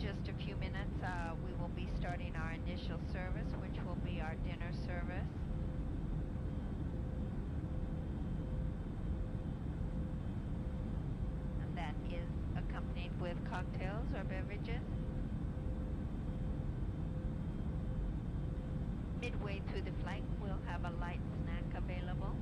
just a few minutes, we will be starting our initial service, which will be our dinner service. And that is accompanied with cocktails or beverages. Midway through the flight, we'll have a light snack available.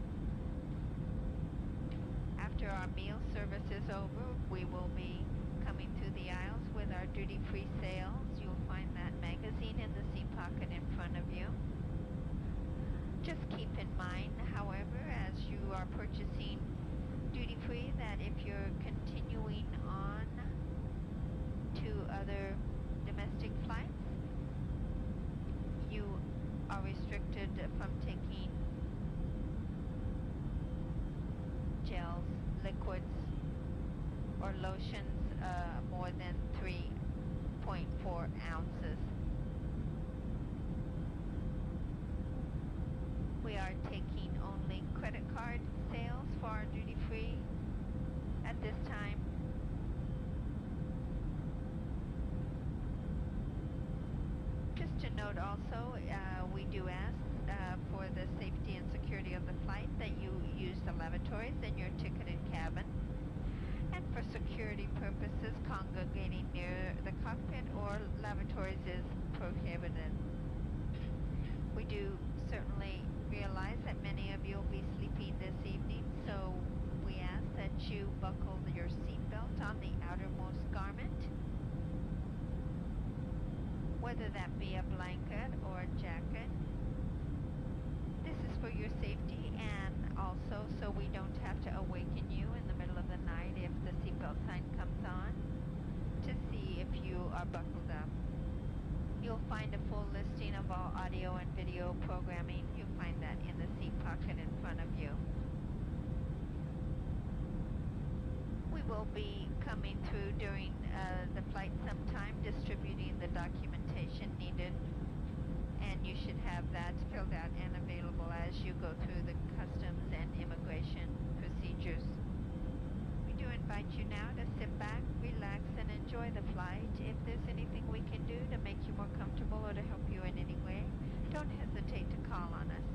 After our meal service is over, we will be coming through the aisles with our duty-free sales. You'll find that magazine in the seat pocket in front of you. Just keep in mind, however, as you are purchasing duty-free, that if you're continuing on to other domestic flights, you are restricted from taking gels, liquids, or lotions more than 3.4 ounces. We are taking only credit card sales for our duty-free at this time. Just to note also, we do ask for the safety and security of the flight that you use the lavatories in your ticketed cabin. And for security purposes, congregating near the cockpit or lavatories is prohibited. We do certainly realize that many of you will be sleeping this evening, so we ask that you buckle your seatbelt on the outermost garment, whether that be a blanket or a jacket. This is for your safety and also so we don't have to awaken you in the middle of the night if the seatbelt sign comes on to see if you are buckled up. You'll find a full listing of all audio and video programming. You'll find that in the seat pocket in front of you. We will be coming through during the flight sometime, distributing the documentation needed, and you should have that filled out and available as you go through the customs and immigration procedures. We do invite you now to sit back, relax, and enjoy the flight. If there's anything we can do to make you more comfortable or to help you in any way, don't hesitate to call on us.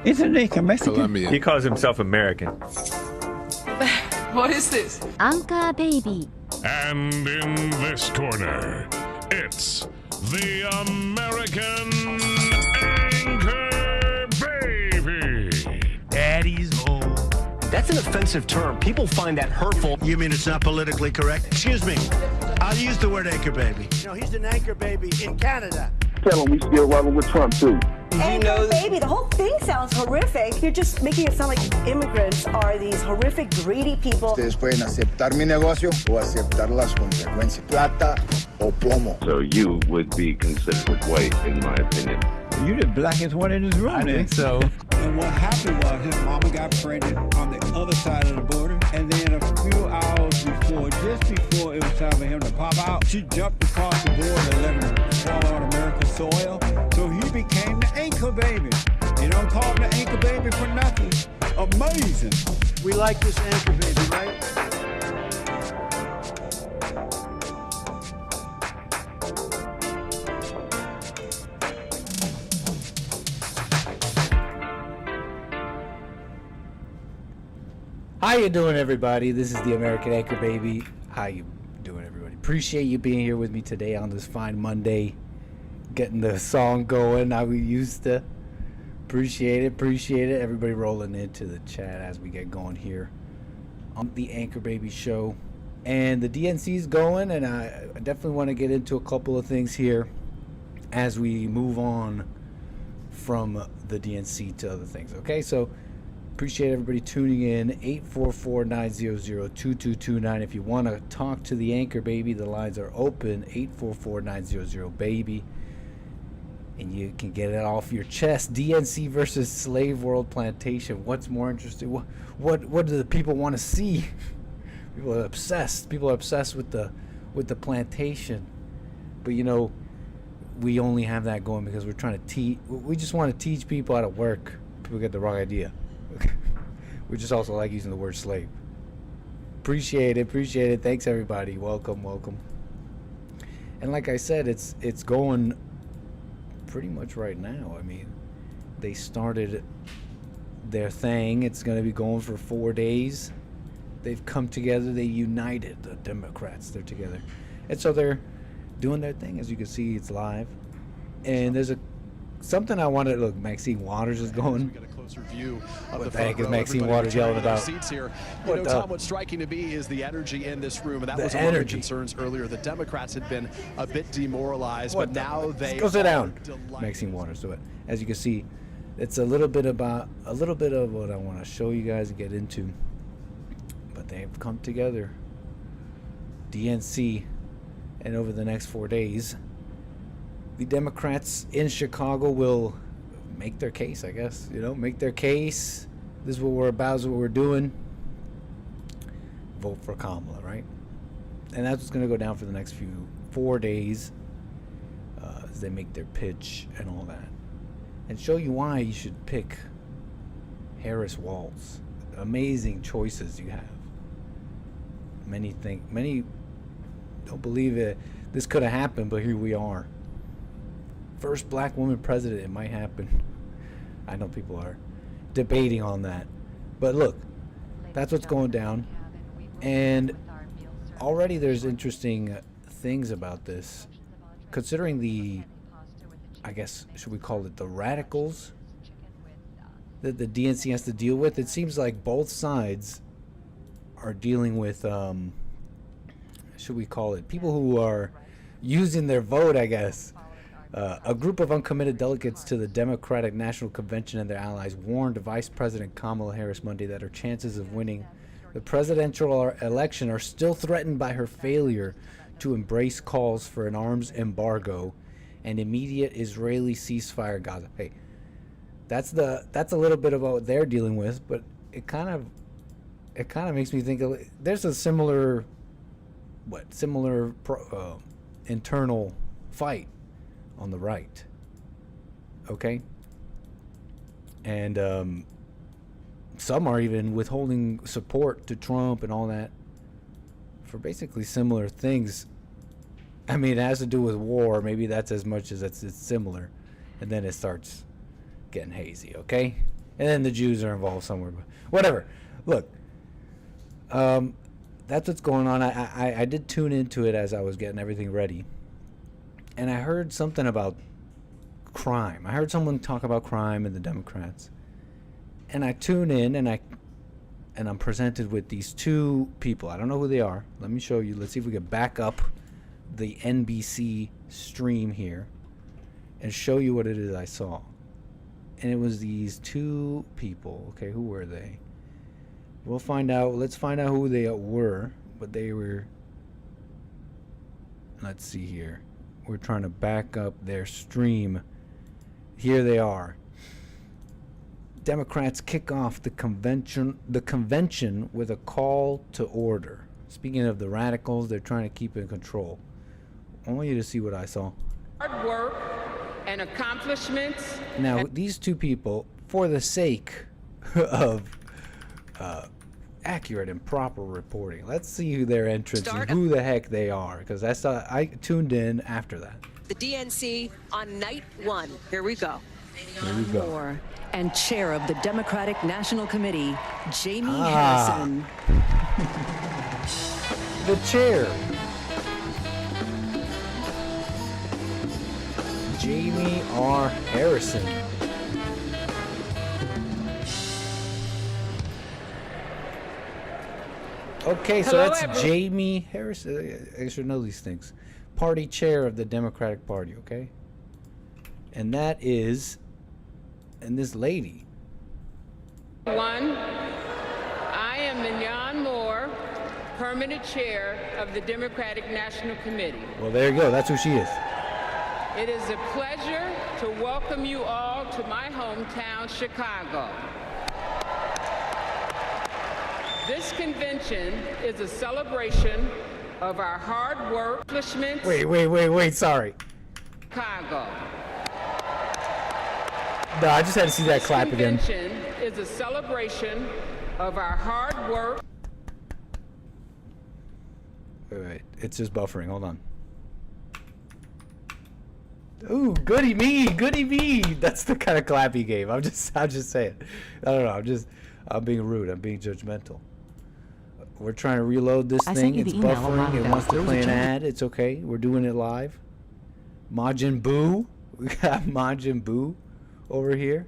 Isn't he Mexican? Colombian. He calls himself American. What is this? 💂💊🂄💏. And in this corner, it's the American Anchor Baby. Daddy's home. That's an offensive term. People find that hurtful. You mean it's not politically correct? Excuse me. I'll use the word anchor baby. You know, he's an anchor baby in Canada. Tell him we still rolling with Trump, too. Anchor baby, the whole thing sounds horrific. You're just making it sound like immigrants are these horrific, greedy people. Ustedes pueden aceptar mi negocio o aceptar las consecuencias. Plata o plomo. So you would be considered white, in my opinion. You the blackest one in this room. I think so. And what happened was his mama got pregnant on the other side of the border, and then a few hours before, just before it was time for him to pop out, she jumped across the border and let him fall on American soil. So he became the anchor baby. You don't call him the anchor baby for nothing. Amazing. We like this anchor baby, right? How you doing, everybody? This is the American Anchor Baby. How you doing, everybody? Appreciate you being here with me today on this fine Monday. Getting the song going how we used to. Appreciate it. Everybody rolling into the chat as we get going here on the Anchor Baby show. And the DNC's going, and I definitely want to get into a couple of things here as we move on from the DNC to other things. Okay, so appreciate everybody tuning in. 844-900-2229. If you want to talk to the Anchor Baby, the lines are open. 844-900-BABY. And you can get it off your chest. DNC versus Slave World Plantation. What's more interesting? What do the people want to see? People are obsessed. People are obsessed with the plantation. But you know, we only have that going because we're trying to teach. We just want to teach people how to work. People get the wrong idea. We just also like using the word slave. Appreciate it. Thanks, everybody. Welcome. And like I said, it's going pretty much right now. I mean, they started their thing. It's going to be going for 4 days. They've come together. They united. The Democrats, they're together. And so they're doing their thing. As you can see, it's live. And there's something I wanted. Look, Maxine Waters is going. View of what the heck is Maxine Waters yelling about? Seats here. You know, Tom, what's striking to me is the energy in this room, and that was one of the concerns earlier. The Democrats had been a bit demoralized, but now they go sit down. Maxine Waters. So as you can see, it's a little bit of what I want to show you guys and get into. But they've come together, DNC, and over the next 4 days, the Democrats in Chicago will make their case, I guess. Make their case. This is what we're about, this is what we're doing. Vote for Kamala, right? And that's what's going to go down for the next 4 days as they make their pitch and all that. And show you why you should pick Harris Walz. Amazing choices you have. Many don't believe it. This could have happened, but here we are. First black woman president. It might happen. I know people are debating on that, but look, that's what's going down. And already there's interesting things about this, considering I guess, should we call it the radicals that the DNC has to deal with. It seems like both sides are dealing with should we call it people who are using their vote, I guess. A group of uncommitted delegates to the Democratic National Convention and their allies warned Vice President Kamala Harris Monday that her chances of winning the presidential election are still threatened by her failure to embrace calls for an arms embargo and immediate Israeli ceasefire in Gaza. Hey, that's a little bit of what they're dealing with, but it kind of makes me think there's a similar internal fight on the right, okay? And some are even withholding support to Trump and all that for basically similar things. I mean, it has to do with war. Maybe that's as much as it's similar. And then it starts getting hazy, okay? And then the Jews are involved somewhere. But whatever. Look, that's what's going on. I did tune into it as I was getting everything ready. And I heard something about crime. I heard someone talk about crime and the Democrats. And I tune in and I'm presented with these two people. I don't know who they are. Let me show you. Let's see if we can back up the NBC stream here and show you what it is I saw. And it was these two people. Okay, who were they? We'll find out. Let's find out who they were. But they were... Let's see here. We're trying to back up their stream. Here they are. Democrats kick off the convention with a call to order. Speaking of the radicals, they're trying to keep in control. I want you to see what I saw. Hard work and accomplishments. Now, these two people, for the sake of accurate and proper reporting, let's see who their entrance and who the heck they are, because I tuned in after that. The DNC on night one. Here we go. Here we go. And chair of the Democratic National Committee, Jamie Harrison. The chair. Jamie R. Harrison. Okay, so Hello, that's everyone. Jamie Harrison. I should know these things. Party chair of the Democratic Party, okay? And that is... And this lady. One, I am Mignon Moore, permanent chair of the Democratic National Committee. Well, there you go. That's who she is. It is a pleasure to welcome you all to my hometown, Chicago. This convention is a celebration of our hard work, accomplishments. Wait, sorry. Chicago. No, I just had to see that clap again. This convention is a celebration of our hard work. Wait, it's just buffering. Hold on. Ooh, goody me. That's the kind of clap he gave. I'll just say it. I don't know. I'm being rude. I'm being judgmental. We're trying to reload this thing. It's buffering. It wants to play an ad. It's okay. We're doing it live. Majin Buu. We got Majin Buu over here.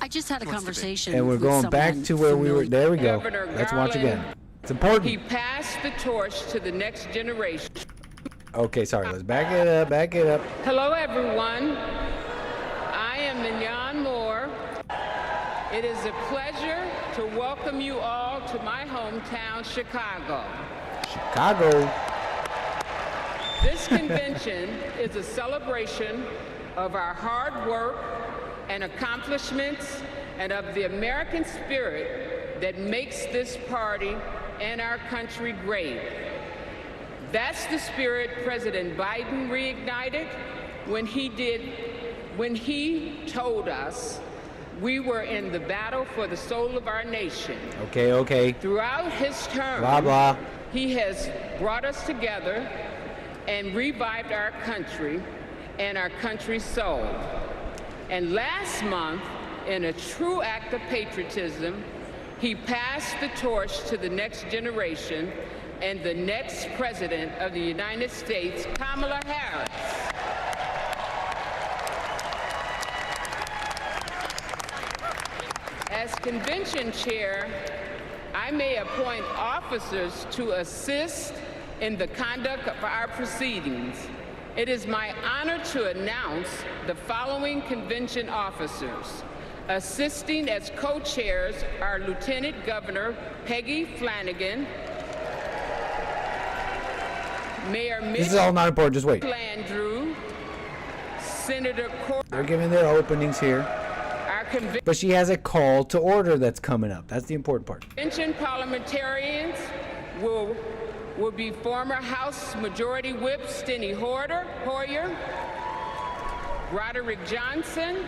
I just had a conversation. And we're going back to where we were. There we go. Let's watch again. It's important. He passed the torch to the next generation. Okay, sorry. Let's back it up. Hello, everyone. I am Mignon Moore. It is a pleasure to welcome you all to my hometown, Chicago. Chicago. This convention is a celebration of our hard work and accomplishments and of the American spirit that makes this party and our country great. That's the spirit President Biden reignited when he told us we were in the battle for the soul of our nation. Okay. Throughout his term, blah, blah. He has brought us together and revived our country and our country's soul. And last month, in a true act of patriotism, he passed the torch to the next generation and the next president of the United States, Kamala Harris. As convention chair, I may appoint officers to assist in the conduct of our proceedings. It is my honor to announce the following convention officers. Assisting as co-chairs are Lieutenant Governor Peggy Flanagan, Mayor Mitch This is all not important. Just wait. Landrieu, Senator They're giving their openings here. But she has a call to order that's coming up. That's the important part. Convention parliamentarians will be former House Majority Whip Steny Hoyer, Roderick Johnson,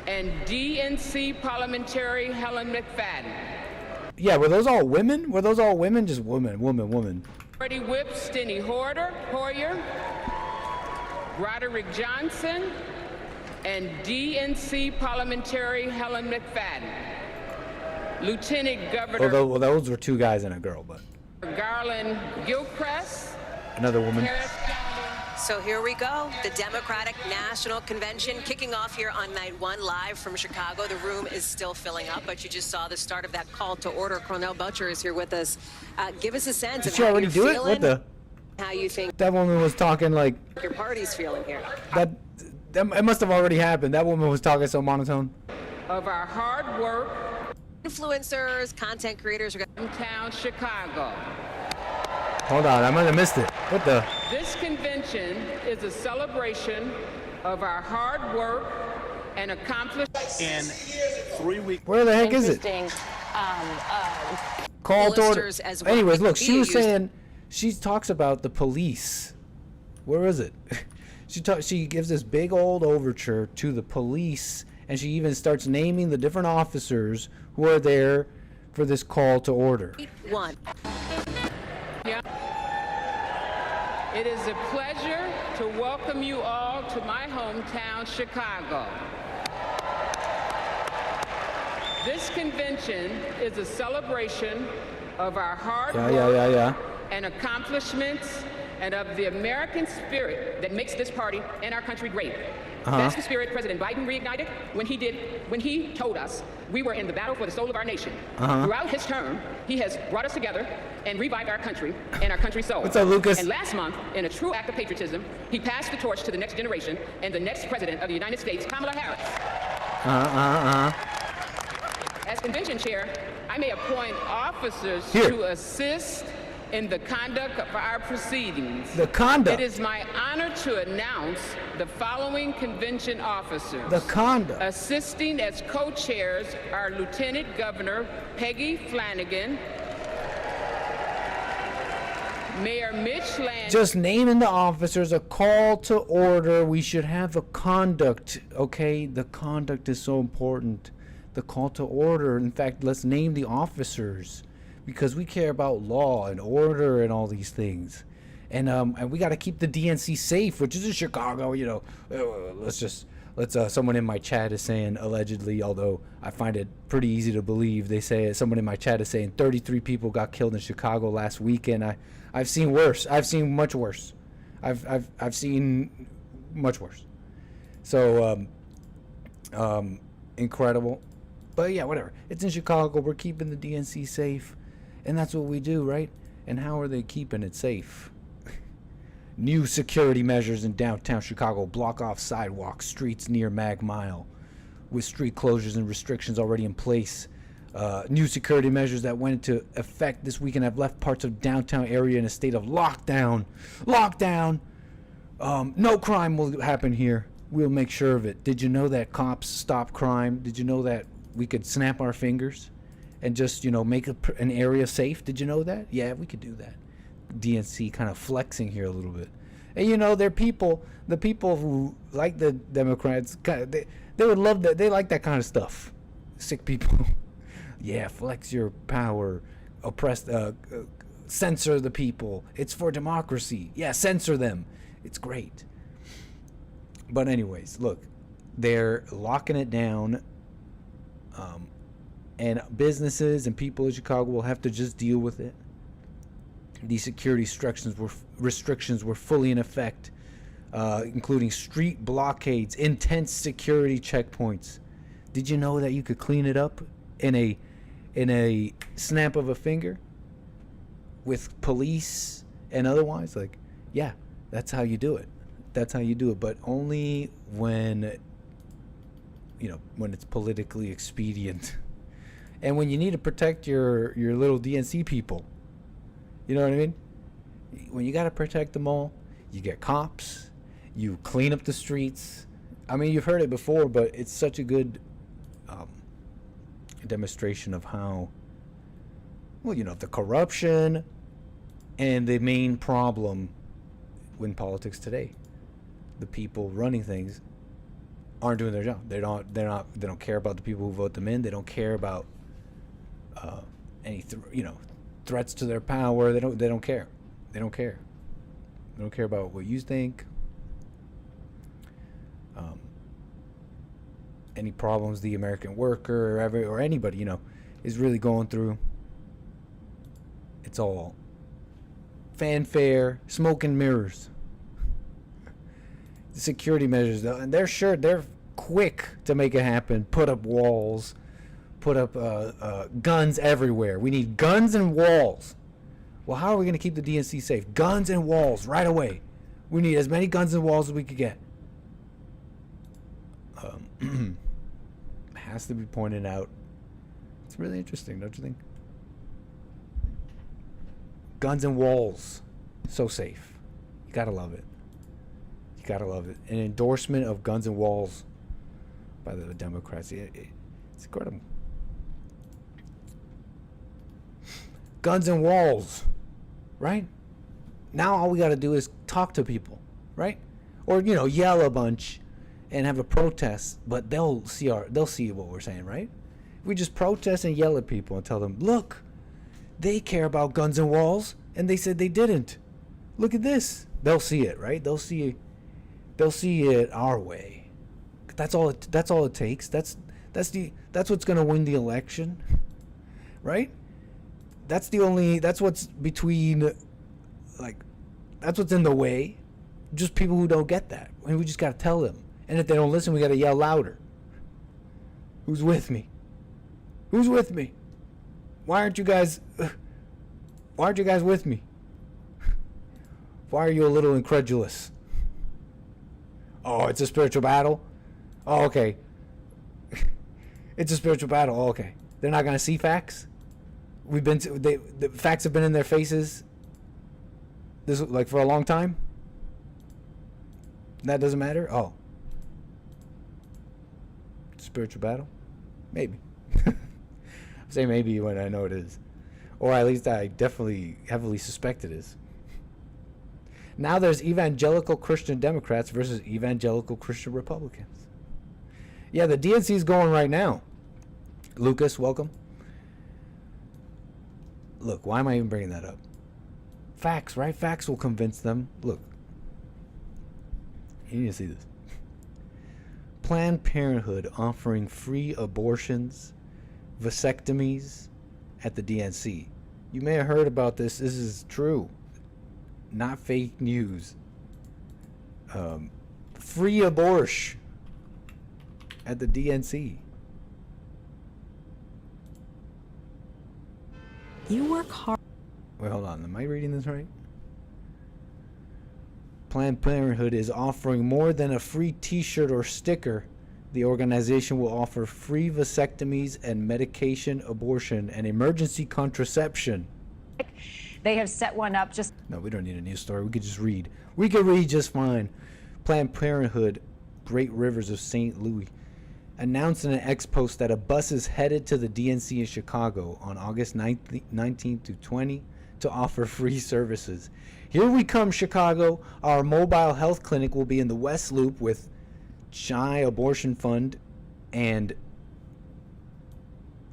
and DNC parliamentary Helen McFadden. Yeah, were those all women? Were those all women? Just woman. Majority Whip Steny Hoyer, Roderick Johnson, and DNC parliamentary Helen McFadden, Lieutenant Governor well, those were two guys and a girl, but Garland Gilchrist, another woman. So here we go. The Democratic National Convention kicking off here on night one, live from Chicago. The room is still filling up, but you just saw the start of that call to order. Cornell Butcher is here with us. Give us a sense Did of she how already you're do feeling, it? What the? how you think That woman was talking like your party's feeling here. that. It must have already happened. That woman was talking so monotone. of our hard work, Influencers, content creators are in town Chicago. Hold on, I might have missed it. What the? This convention is a celebration of our hard work and accomplishments. In 3 weeks. Where the heck is it? Call to order. as well. Anyways, look, she was Used- saying, she talks about the police. Where is it? She gives this big old overture to the police, and she even starts naming the different officers who are there for this call to order. One. Yeah. It is a pleasure to welcome you all to my hometown, Chicago. This convention is a celebration of our hard work and accomplishments and of the American spirit that makes this party and our country great. That's the spirit President Biden reignited when he told us we were in the battle for the soul of our nation. Throughout his term, he has brought us together and revived our country and our country's soul. What's up, Lucas? And last month, in a true act of patriotism, he passed the torch to the next generation and the next president of the United States, Kamala Harris. As convention chair, I may appoint officers to assist in the conduct of our proceedings. The conduct. It is my honor to announce the following convention officers. The conduct. Assisting as co-chairs are Lieutenant Governor Peggy Flanagan, Mayor Mitch Land. Just naming the officers, a call to order. We should have a conduct, okay? The conduct is so important. The call to order. In fact, let's name the officers, because we care about law and order and all these things. And we got to keep the DNC safe, which is in Chicago, you know. Someone in my chat is saying allegedly, although I find it pretty easy to believe. They say, someone in my chat is saying 33 people got killed in Chicago last weekend. I've seen worse. I've seen much worse. I've seen much worse. So incredible. But yeah, whatever. It's in Chicago. We're keeping the DNC safe. And that's what we do, right? And how are they keeping it safe? New security measures in downtown Chicago block off sidewalks, streets near Mag Mile, with street closures and restrictions already in place. New security measures that went into effect this weekend have left parts of downtown area in a state of lockdown. Lockdown! No crime will happen here. We'll make sure of it. Did you know that cops stop crime? Did you know that we could snap our fingers and just, you know, make an area safe? Did you know that? Yeah, we could do that. DNC kind of flexing here a little bit. And, you know, the people who like the Democrats, they would love that. They like that kind of stuff. Sick people. Yeah, flex your power. Oppress, censor the people. It's for democracy. Yeah, censor them. It's great. But anyways, look, they're locking it down. And businesses and people in Chicago will have to just deal with it. These security restrictions were fully in effect, including street blockades, intense security checkpoints. Did you know that you could clean it up in a snap of a finger with police and otherwise? Like, yeah, that's how you do it. That's how you do it, but only when, you know, when it's politically expedient. And when you need to protect your little DNC people. You know what I mean? When you got to protect them all, you get cops, you clean up the streets. I mean, you've heard it before, but it's such a good demonstration of how, well, you know, the corruption and the main problem in politics today. The people running things aren't doing their job. They don't care about the people who vote them in. They don't care about any threats to their power. They don't care. They don't care any problems the American worker or anybody, is really going through. It's all fanfare, smoke and mirrors. The security measures, though, and they're quick to make it happen. Put up walls, put up guns everywhere. We need guns and walls. Well, how are we going to keep the DNC safe? Guns and walls right away. We need as many guns and walls as we could get. Has to be pointed out. It's really interesting, don't you think? Guns and walls. So safe. You gotta love it. You gotta love it. An endorsement of guns and walls by the Democrats. It's incredible. Guns and walls. Right? Now all we gotta do is talk to people. Right? Or, yell a bunch and have a protest, but they'll see what we're saying, right? If we just protest and yell at people and tell them, look, they care about guns and walls, and they said they didn't. Look at this. They'll see it, right? They'll see it our way. That's all it takes. That's what's gonna win the election, right? That's what's between, that's what's in the way. Just people who don't get that. And we just gotta tell them. And if they don't listen, we gotta yell louder. Who's with me? Who's with me? Why aren't you guys with me? Why are you a little incredulous? Oh, it's a spiritual battle? Oh, okay. It's a spiritual battle. Oh, okay. They're not gonna see facts? The facts have been in their faces for a long time? That doesn't matter? Oh. Spiritual battle? Maybe. I say maybe when I know it is. Or at least I definitely heavily suspect it is. Now there's evangelical Christian Democrats versus evangelical Christian Republicans. Yeah, the DNC is going right now. Lucas, welcome. Look, why am I even bringing that up? Facts, right? Facts will convince them. Look. You need to see this. Planned Parenthood offering free abortions, vasectomies at the DNC. You may have heard about this. This is true. Not fake news. Free abortion at the DNC. You work hard. Wait, hold on. Am I reading this right? Planned Parenthood is offering more than a free t-shirt or sticker. The organization will offer free vasectomies and medication abortion and emergency contraception. They have set one up just... No, we don't need a news story. We could just read. We could read just fine. Planned Parenthood, Great Rivers of St. Louis, announced in an X post that a bus is headed to the DNC in Chicago on August 19th to 20 to offer free services. Here we come, Chicago. Our mobile health clinic will be in the West Loop with Shy Abortion Fund and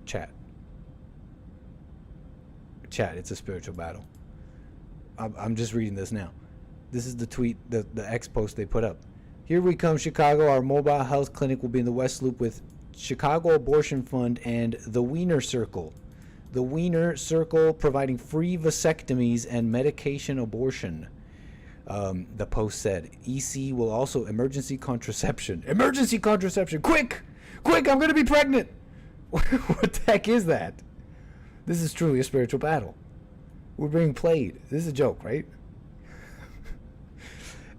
chat, it's a spiritual battle. I'm just reading this now. This is the tweet, the X post they put up. Here we come, Chicago. Our mobile health clinic will be in the West Loop with Chicago Abortion Fund and the Wiener Circle. The Wiener Circle providing free vasectomies and medication abortion. The post said, EC will also emergency contraception. Emergency contraception! Quick! Quick, I'm going to be pregnant! What the heck is that? This is truly a spiritual battle. We're being played. This is a joke, right?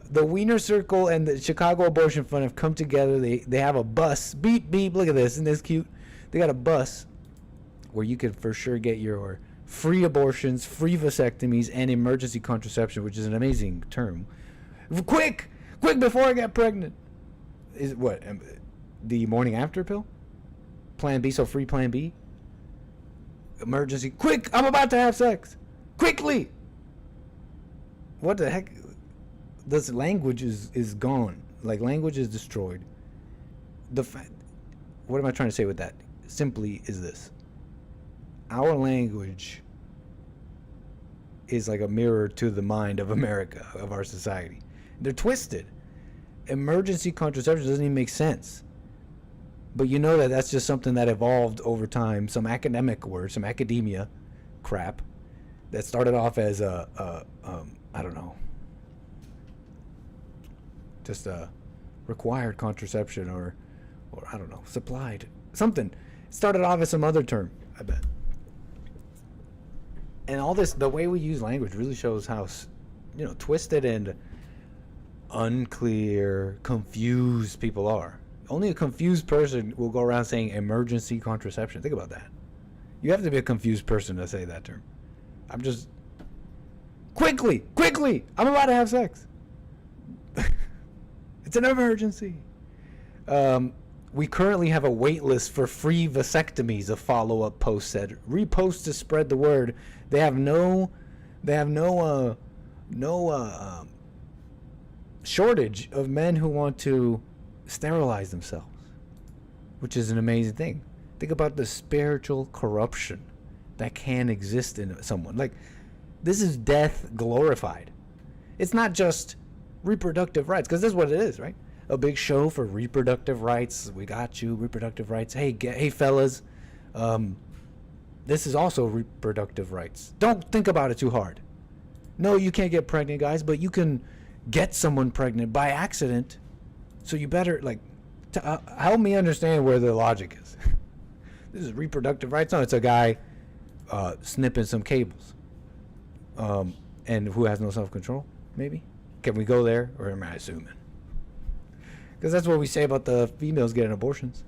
The Wiener Circle and the Chicago Abortion Fund have come together. They have a bus. Beep, beep. Look at this. Isn't this cute? They got a bus where you can for sure get your free abortions, free vasectomies, and emergency contraception, which is an amazing term. Quick! Quick, before I get pregnant. Is it what? The morning after pill? Plan B, so free Plan B? Emergency. Quick! I'm about to have sex! Quickly! What the heck? This language is gone. Like, language is destroyed. What am I trying to say with that? Simply is this. Our language is like a mirror to the mind of America, of our society. They're twisted. Emergency contraception doesn't even make sense. But you know that that's just something that evolved over time. Some academic word, some academia crap that started off as I don't know, just a required contraception or I don't know, supplied something. It started off as some other term, I bet. And all this, the way we use language really shows how, twisted and unclear, confused people are. Only a confused person will go around saying emergency contraception. Think about that. You have to be a confused person to say that term. I'm just... Quickly! I'm about to have sex. It's an emergency. We currently have a wait list for free vasectomies, a follow-up post said. Repost to spread the word. They have no shortage of men who want to sterilize themselves, which is an amazing thing. Think about the spiritual corruption that can exist in someone. Like, this is death glorified. It's not just reproductive rights, because this is what it is, right? A big show for reproductive rights. We got you, reproductive rights. Hey fellas, this is also reproductive rights. Don't think about it too hard. No, you can't get pregnant, guys, but you can get someone pregnant by accident. So you better, help me understand where the logic is. This is reproductive rights. No, it's a guy snipping some cables. And who has no self-control, maybe? Can we go there, or am I assuming? Because that's what we say about the females getting abortions.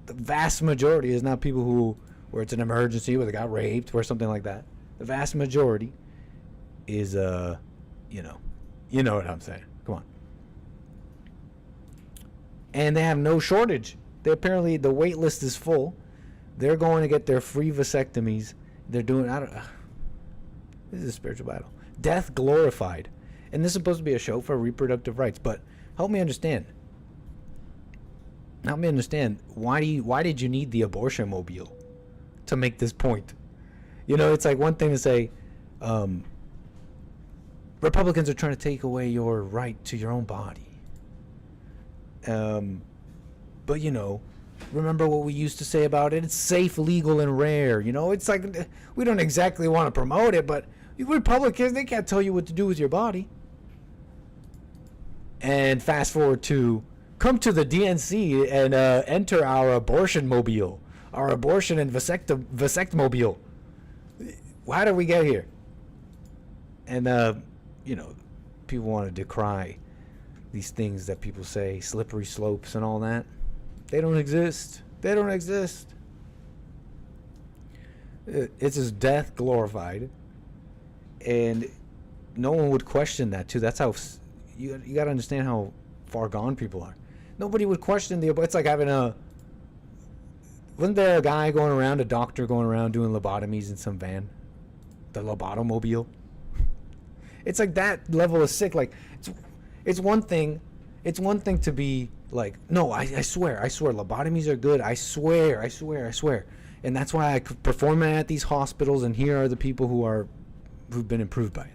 The vast majority is not people where it's an emergency, where they got raped, or something like that. The vast majority is, you know what I'm saying. Come on. And they have no shortage. Apparently the wait list is full. They're going to get their free vasectomies. They're doing, this is a spiritual battle. Death glorified. And this is supposed to be a show for reproductive rights, but help me understand. Why did you need the abortion mobile to make this point? It's like one thing to say, Republicans are trying to take away your right to your own body. But remember what we used to say about it? It's safe, legal, and rare. It's like we don't exactly want to promote it, but Republicans, they can't tell you what to do with your body. And fast forward to come to the DNC and enter our abortion mobile, our abortion and vasectomobile. How did we get here? And people want to decry these things that people say, slippery slopes and all that. They don't exist. It's just death glorified, and no one would question that too. That's how you got to understand how far gone people are. Nobody would question it's like having wasn't there a guy going around, a doctor going around doing lobotomies in some van, the lobotomobile? It's like that level of sick. Like it's one thing to be like, no, I swear lobotomies are good. I swear. And that's why I could perform it at these hospitals, and here are the people who've been improved by it.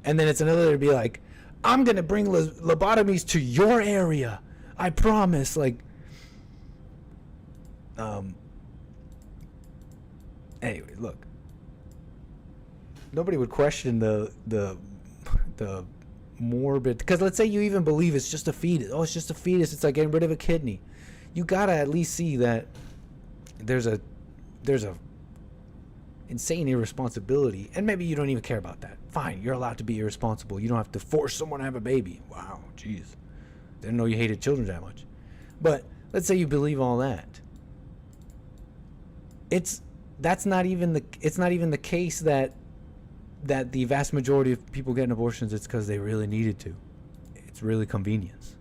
And then it's another to be like, I'm going to bring lobotomies to your area. I promise. Anyway, look. Nobody would question the morbid, because let's say you even believe it's just a fetus. Oh, it's just a fetus. It's like getting rid of a kidney. You got to at least see that there's a insane irresponsibility, and maybe you don't even care about that. Fine, you're allowed to be irresponsible. You don't have to force someone to have a baby. Wow, jeez, didn't know you hated children that much. But let's say you believe all that. It's not even the case that the vast majority of people getting abortions, it's because they really needed to. It's really convenience.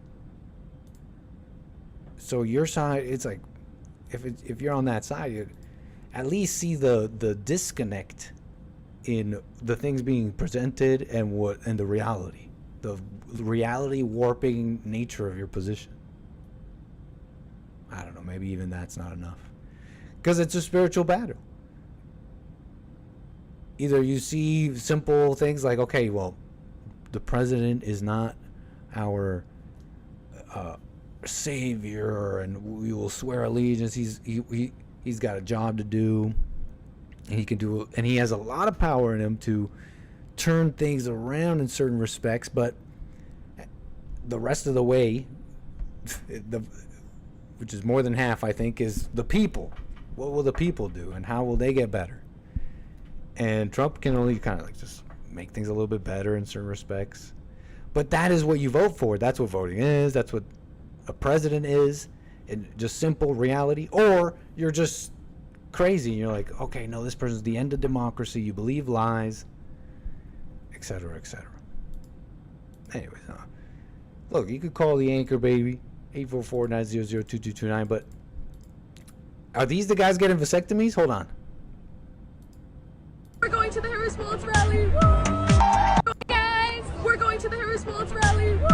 So your side, it's like, if you're on that side, you at least see the disconnect in the things being presented and the reality warping nature of your position. I don't know, maybe even that's not enough, because it's a spiritual battle. Either you see simple things like, okay, well, the president is not our savior and we will swear allegiance. He's got a job to do, and he can do, and he has a lot of power in him to turn things around in certain respects. But the rest of the way, which is more than half, I think, is the people. What will the people do, and how will they get better? And Trump can only kind of like just make things a little bit better in certain respects. But that is what you vote for. That's what voting is. That's what a president is, in just simple reality. Or you're just crazy and you're like, okay, no, this person's the end of democracy. You believe lies, etc., etc. Anyways, look, you could call the anchor baby 844-900-2229, but are these the guys getting vasectomies? Hold on. We're going to the Harris Bullets rally. Woo! Guys, we're going to the Harris Bullets rally. Woo!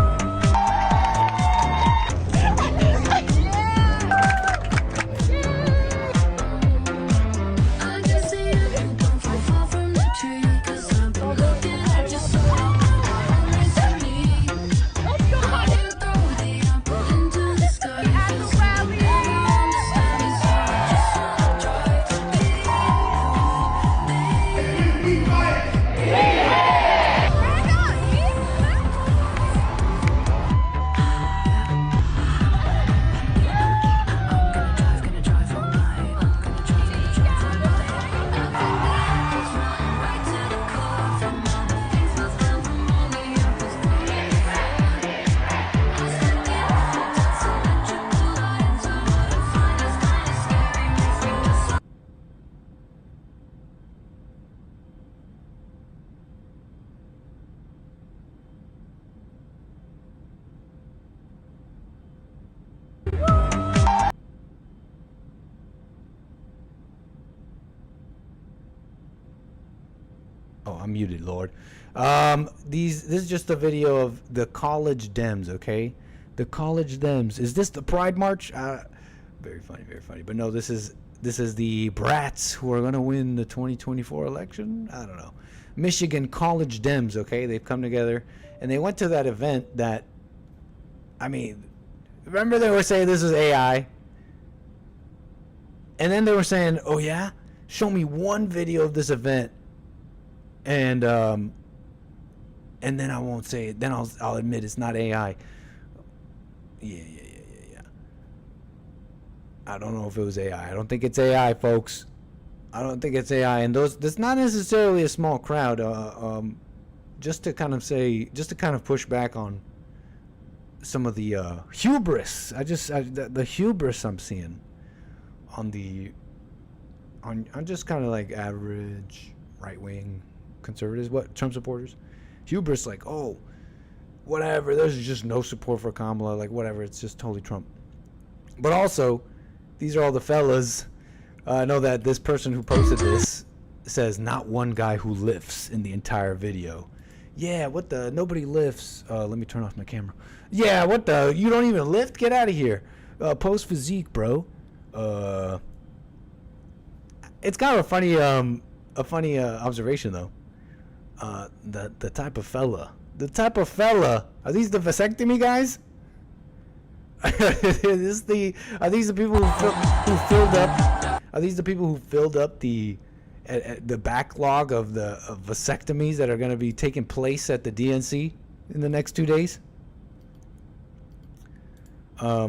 Oh, I'm muted, Lord. This is just a video of the college Dems, okay? The college Dems. Is this the Pride March? Very funny, very funny. But no, this is the brats who are gonna win the 2024 election. I don't know. Michigan college Dems, okay? They've come together and they went to that event that, I mean, remember they were saying this is AI? And then they were saying, oh yeah? Show me one video of this event. And then I won't say it. Then I'll admit it's not AI. Yeah. I don't know if it was AI. I don't think it's AI, folks. I don't think it's AI. And that's not necessarily a small crowd. Just to kind of push back on some of the hubris. The hubris I'm seeing on just kind of like average right wing conservatives, what Trump supporters, hubris, like, oh, whatever, there's just no support for Kamala, like whatever, it's just totally Trump. But also, these are all the fellas. I know that this person who posted this says not one guy who lifts in the entire video. Yeah, what the, nobody lifts. Let me turn off my camera. Yeah, what the, you don't even lift? Get out of here. Post physique, bro. It's kind of a funny observation though. The type of fella. Are these the vasectomy guys? Are these the people who filled up? Are these the people who filled up the backlog of vasectomies that are going to be taking place at the DNC in the next 2 days? A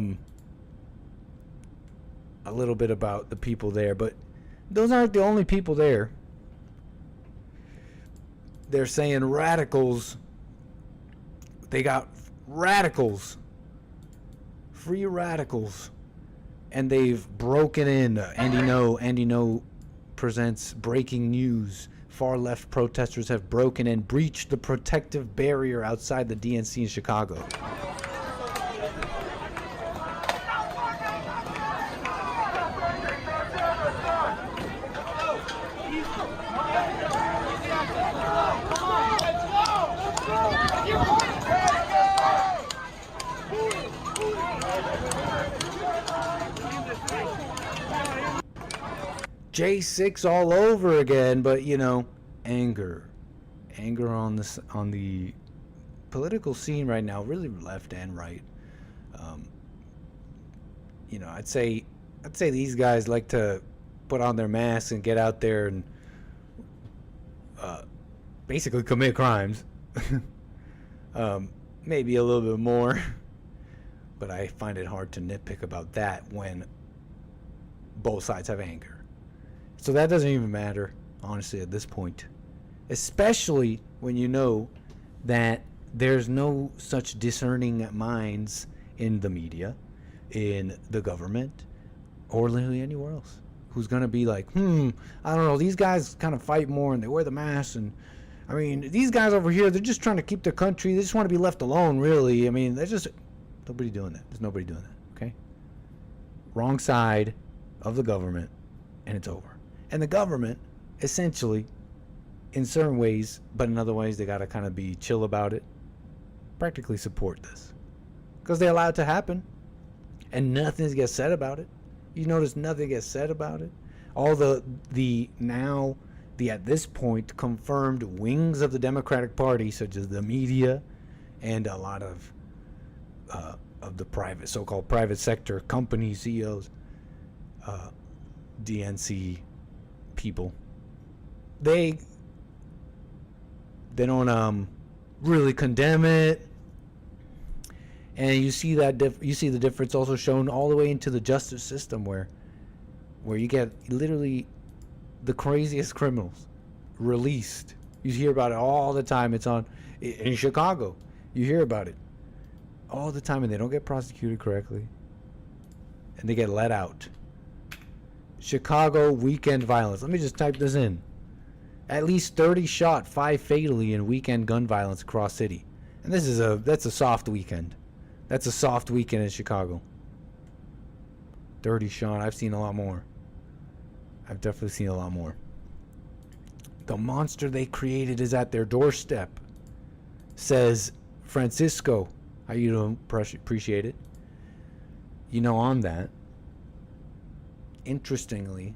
little bit about the people there, but those aren't the only people there. They're saying radicals. They got radicals. Free radicals. And they've broken in. Andy No presents breaking news. Far left protesters have broken in, breached the protective barrier outside the DNC in Chicago. J6 all over again, but you know, anger on the political scene right now, really left and right. you know, I'd say these guys like to put on their masks and get out there and basically commit crimes. Maybe a little bit more, but I find it hard to nitpick about that when both sides have anger. So that doesn't even matter, honestly, at this point, especially when you know that there's no such discerning minds in the media, in the government, or literally anywhere else, who's gonna be like, I don't know, these guys kind of fight more and they wear the masks, and I mean, these guys over here, they're just trying to keep their country, they just want to be left alone, really. I mean, there's just nobody doing that. There's nobody doing that, okay? Wrong side of the government, and it's over. And the government, essentially, in certain ways, but in other ways, they gotta kind of be chill about it, practically support this, because they allow it to happen, and nothing gets said about it. You notice nothing gets said about it. All the at this point confirmed wings of the Democratic Party, such as the media and a lot of the private, so-called private sector company CEOs, DNC people, they don't really condemn it. And you see that you see the difference also shown all the way into the justice system, where you get literally the craziest criminals released. You hear about it all the time. It's on in Chicago. You hear about it all the time, and they don't get prosecuted correctly, and they get let out. Chicago weekend violence. Let me just type this in. At least 30 shot, 5 fatally in weekend gun violence across city. And that's a soft weekend. That's a soft weekend in Chicago. 30 shot. I've seen a lot more. I've definitely seen a lot more. The monster they created is at their doorstep, says Francisco. How you doing? Appreciate it. You know, on that, interestingly,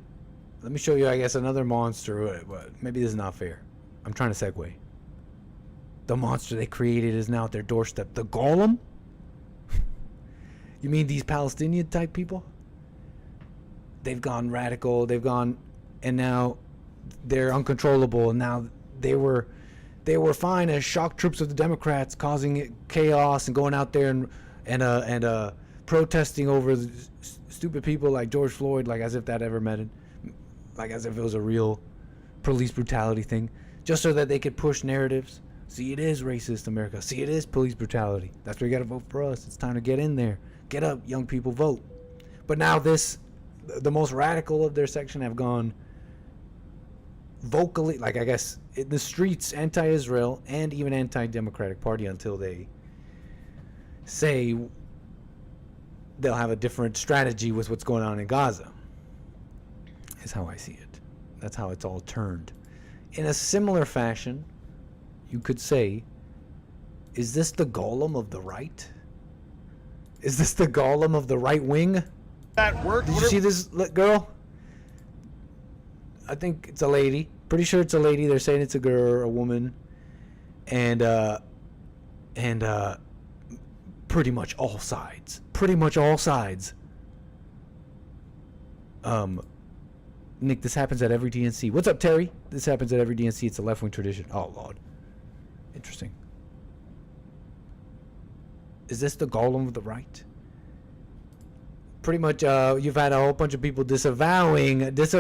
let me show you, I guess, another monster, but maybe this is not fair. I'm trying to segue. The monster they created is now at their doorstep. The golem? You mean these Palestinian type people? They've gone radical, and now they're uncontrollable, and now they were fine as shock troops of the Democrats, causing chaos and going out there and protesting over stupid people like George Floyd, like as if that ever mattered, like as if it was a real police brutality thing, just so that they could push narratives. See, it is racist, America. See, it is police brutality. That's why you got to vote for us. It's time to get in there. Get up, young people, vote. But now the most radical of their section have gone vocally, like I guess, in the streets, anti-Israel and even anti-Democratic Party, until they say they'll have a different strategy with what's going on in Gaza, is how I see it. That's how it's all turned. In a similar fashion, you could say, is this the golem of the right? Is this the golem of the right wing? That worked. Did you see this girl? I think it's a lady. Pretty sure it's a lady. They're saying it's a girl, a woman, and pretty much all sides. Nick, this happens at every DNC. What's up, Terry? This happens at every DNC. It's a left-wing tradition. Oh, Lord. Interesting. Is this the golem of the right? Pretty much, you've had a whole bunch of people disavowing this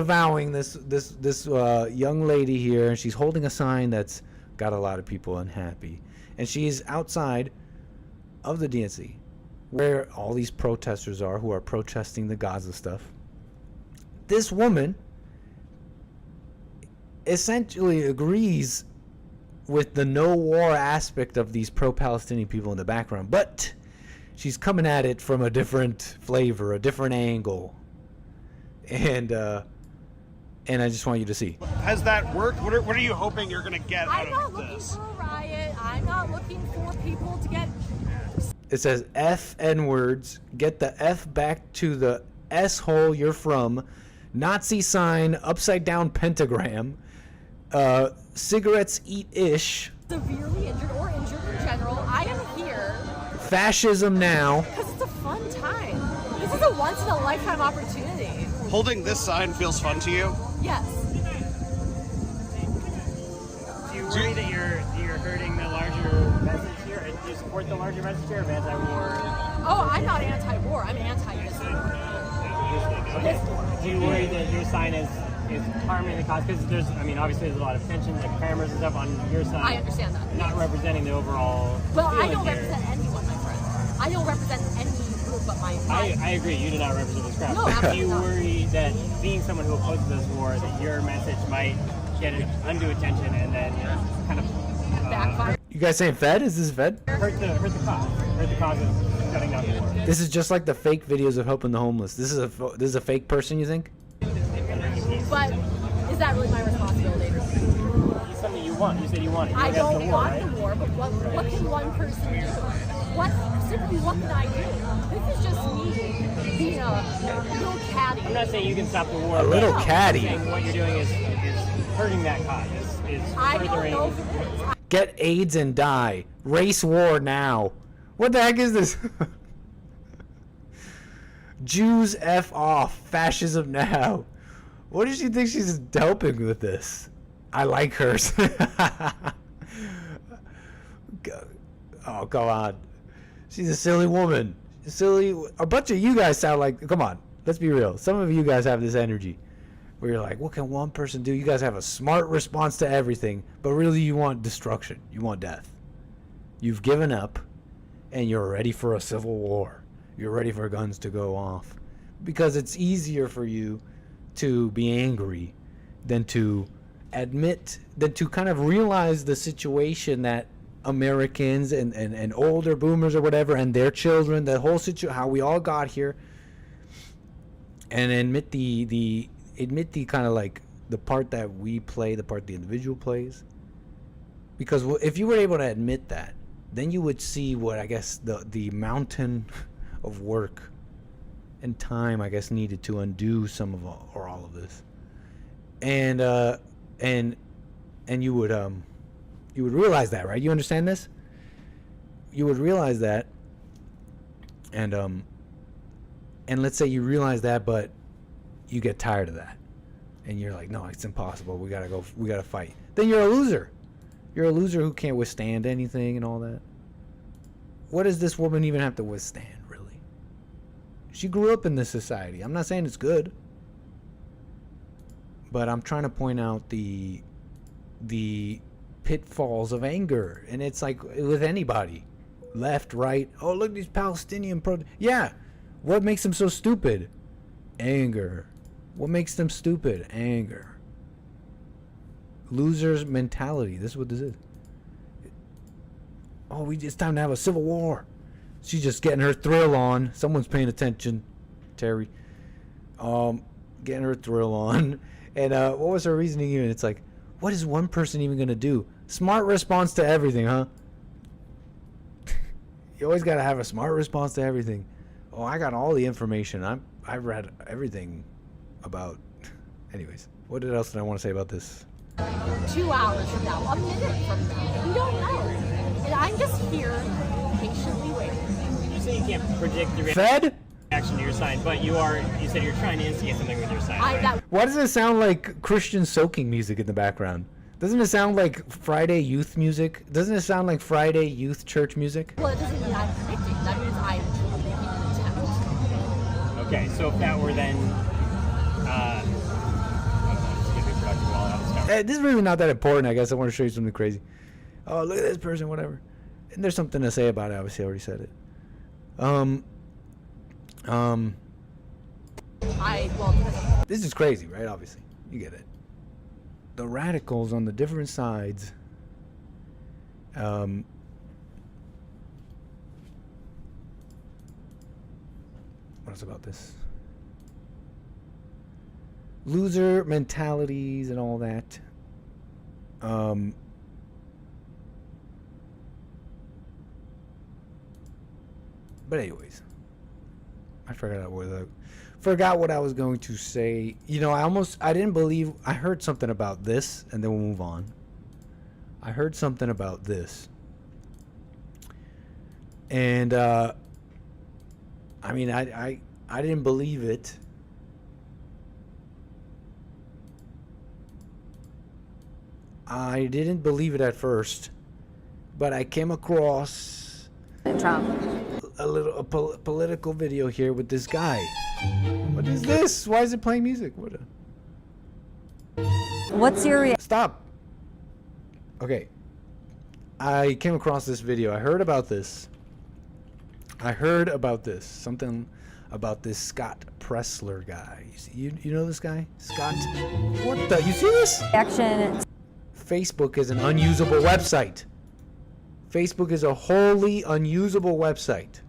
young lady here, and she's holding a sign that's got a lot of people unhappy, and she's outside of the DNC, where all these protesters are, who are protesting the Gaza stuff. This woman essentially agrees with the no war aspect of these pro-Palestinian people in the background, but she's coming at it from a different flavor, a different angle, and I just want you to see. Has that worked? What are you hoping you're going to get out of this? I'm not looking for a riot. I'm not looking for people to get... It says F N words. Get the F back to the S hole you're from. Nazi sign, upside down pentagram. Cigarettes eat ish. Severely injured or injured in general. I am here. Fascism now. Because it's a fun time. This is a once-in-a-lifetime opportunity. Holding this sign feels fun to you? Yes. Do you worry that you're hurting the larger message here? Do you support the larger message here of anti-war? Oh, I'm not anti-war. I'm anti-discord. Do you worry that your sign is harming the cause? Because there's, I mean, obviously there's a lot of tension, like cameras and stuff on your side. I understand that. Not representing the overall. Well, I don't represent anyone, my friend. I don't represent any group but my. I agree. You do not represent this crowd. No, absolutely Do you not. worry that being someone who opposes this war, that your message might get undue attention and then kind of backfire? You guys saying Fed? Is this Fed? Hurt the cause. Hurt the cause of shutting down the war. This is just like the fake videos of helping the homeless. This is a fake person, you think? But is that really my responsibility? It's something you want. You said you want it. I don't the war, want right? the war, but what can one person do? What can I do? This is just me being a little catty. I'm not saying you can stop the war. A little but catty. I'm saying what you're doing is hurting that cause. Is I don't furthering. know if it is. Get AIDS and die. Race war now. What the heck is this? Jews F off. Fascism now. What does she think she's helping with this? I like hers. Oh, come on. She's a silly woman. Silly. A bunch of you guys sound like, come on, let's be real. Some of you guys have this energy where you're like, what can one person do? You guys have a smart response to everything, but really you want destruction. You want death. You've given up and you're ready for a civil war. You're ready for guns to go off because it's easier for you to be angry than to admit, than to kind of realize the situation that Americans and older boomers or whatever and their children, the whole situation, how we all got here, and admit the kind of like the part that we play, the part the individual plays. Because if you were able to admit that, then you would see what I guess the mountain of work and time I guess needed to undo some of all of this, and you would realize that, right? You understand this? You would realize that, and let's say you realize that, but you get tired of that, and you're like, no, it's impossible. We gotta fight. Then you're a loser. You're a loser who can't withstand anything and all that. What does this woman even have to withstand, really? She grew up in this society. I'm not saying it's good, but I'm trying to point out the pitfalls of anger. And it's like with anybody, left, right. Oh, look at these Palestinian yeah, what makes them so stupid? Anger. What makes them stupid? Anger. Losers mentality. This is what this is. Oh, it's time to have a civil war. She's just getting her thrill on. Someone's paying attention. Terry. Getting her thrill on. And what was her reasoning even? It's like, what is one person even going to do? Smart response to everything, huh? You always got to have a smart response to everything. Oh, I got all the information. I've read everything about... Anyways, what else did I want to say about this? 2 hours from now, a minute from now. We don't know. And I'm just here patiently waiting. You say you can't predict the reaction to your sign, but you said you're trying to instigate something with your sign. Right? Why does it sound like Christian soaking music in the background? Doesn't it sound like Friday youth music? Doesn't it sound like Friday youth church music? Well, it doesn't mean I'm predicting. That means I'm making an attempt. Okay, so if that were then... This is really not that important, I guess. I want to show you something crazy. Oh, look at this person, whatever. And there's something to say about it. Obviously, I already said it. This is crazy, right? Obviously, you get it. The radicals on the different sides. What else about this? Loser mentalities and all that. But anyways, I forgot what I was going to say. You know, I didn't believe, I heard something about this, and then we'll move on. I heard something about this. And, I mean, I didn't believe it. I didn't believe it at first, but I came across a political video here with this guy. What is this? Why is it playing music? What's your reaction? Stop. Okay. I came across this video. I heard about this. Something about this 𝒏𝒊𝒂𝒎 guy. You know this guy? Scott? What the? You see this? Action. Facebook is an unusable website. Facebook is a wholly unusable website.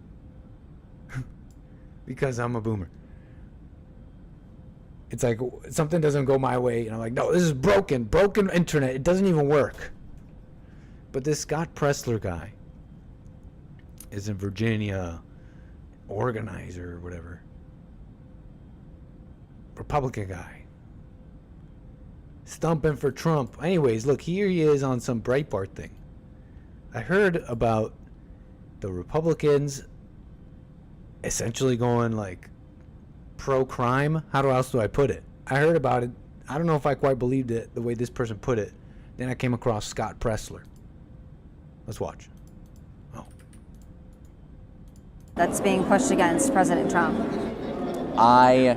Because I'm a boomer. It's like something doesn't go my way, and I'm like, no, this is broken internet. It doesn't even work. But this �𝒊𝒂𝒎 guy is in Virginia, organizer or whatever. Republican guy. Stumping for Trump. Anyways, look, here he is on some Breitbart thing. I heard about the Republicans essentially going like pro-crime. How else do I put it? I heard about it. I don't know if I quite believed it the way this person put it. Then I came across �𝒏𝒊𝒂𝒎. Let's watch. That's being pushed against President Trump. I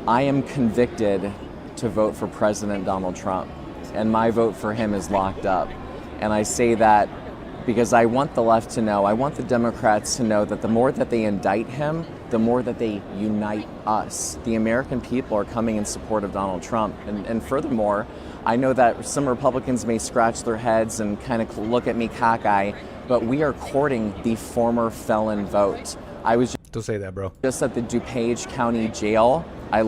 am convicted to vote for President Donald Trump, and my vote for him is locked up. And I say that because I want the left to know, I want the Democrats to know that the more that they indict him, the more that they unite us. The American people are coming in support of Donald Trump. And furthermore, I know that some Republicans may scratch their heads and kind of look at me cockeyed, but we are courting the former felon vote. I was Don't say that, bro. Just at the DuPage County Jail. I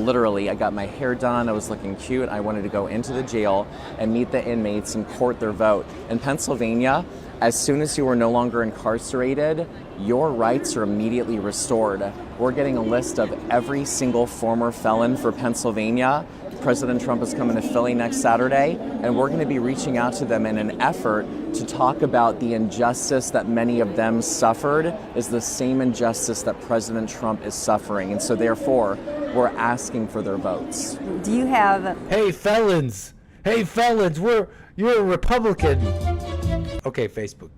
got my hair done, I was looking cute, I wanted to go into the jail and meet the inmates and court their vote. In Pennsylvania, as soon as you are no longer incarcerated, your rights are immediately restored. We're getting a list of every single former felon for Pennsylvania. President Trump is coming to Philly next Saturday, and we're going to be reaching out to them in an effort to talk about the injustice that many of them suffered is the same injustice that President Trump is suffering. And so therefore, we're asking for their votes. Do you have... Hey, felons! You're a Republican! Okay, Facebook.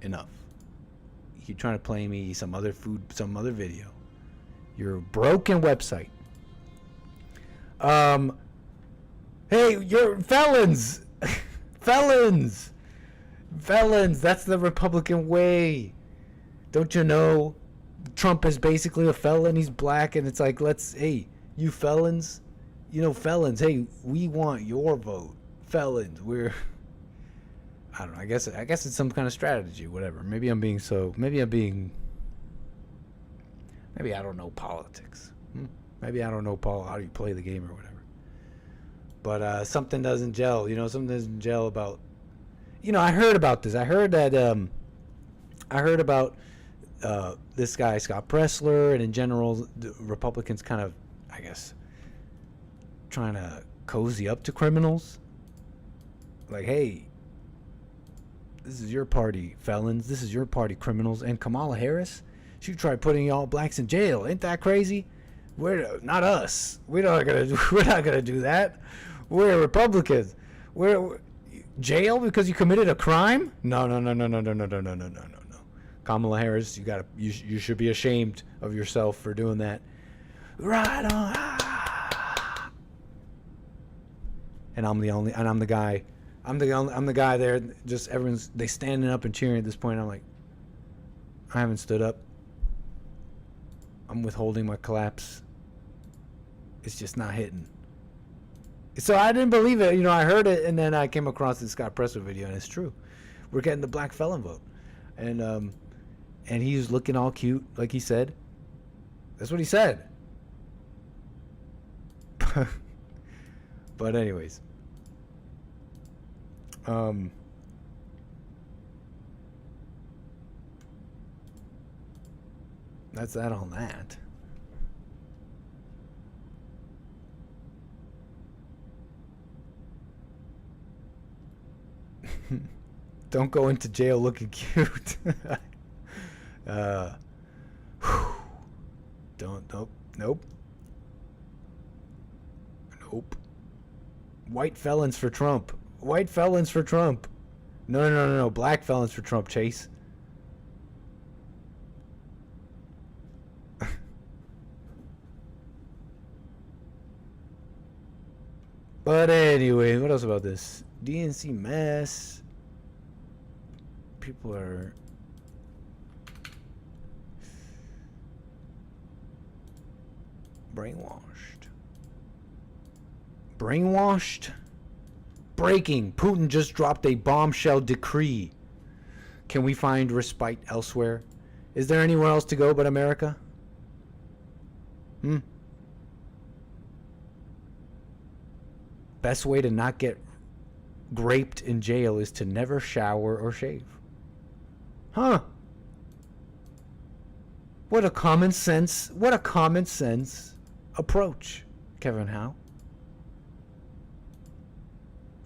Enough. You're trying to play me some other video. You're a broken website. Hey, you're felons! Felons! That's the Republican way. Don't you know? Trump is basically a felon. He's black, and it's like, hey, you felons, felons. Hey, we want your vote, felons. I don't know. I guess it's some kind of strategy, whatever. Maybe I don't know politics. Maybe I don't know how you play the game or whatever. But something doesn't gel. Something doesn't gel about. I heard about this. I heard about this guy �𝒏𝒊𝒂𝒎, and in general, the Republicans kind of, I guess, trying to cozy up to criminals. Like, hey, this is your party, felons. This is your party, criminals. And Kamala Harris, she tried putting all blacks in jail. Ain't that crazy? Not us. We're not gonna do that. We're Republicans. We're jail because you committed a crime? No. Kamala Harris, you should be ashamed of yourself for doing that. Right on. And I'm the guy. I'm the guy there. Just they standing up and cheering at this point. I'm like, I haven't stood up. I'm withholding my collapse. It's just not hitting. So I didn't believe it. I heard it, and then I came across this �𝒏𝒊𝒂𝒎 video, and it's true. We're getting the black felon vote, and he's looking all cute, like he said. That's what he said. But anyways, that's that on that. Don't go into jail looking cute. Nope. White felons for Trump. No. Black felons for Trump, Chase. But anyway, what else about this? DNC mess. People are... Brainwashed? Breaking. Putin just dropped a bombshell decree. Can we find respite elsewhere? Is there anywhere else to go but America? Best way to not get graped in jail is to never shower or shave. Huh. What a common sense approach, Kevin Howe.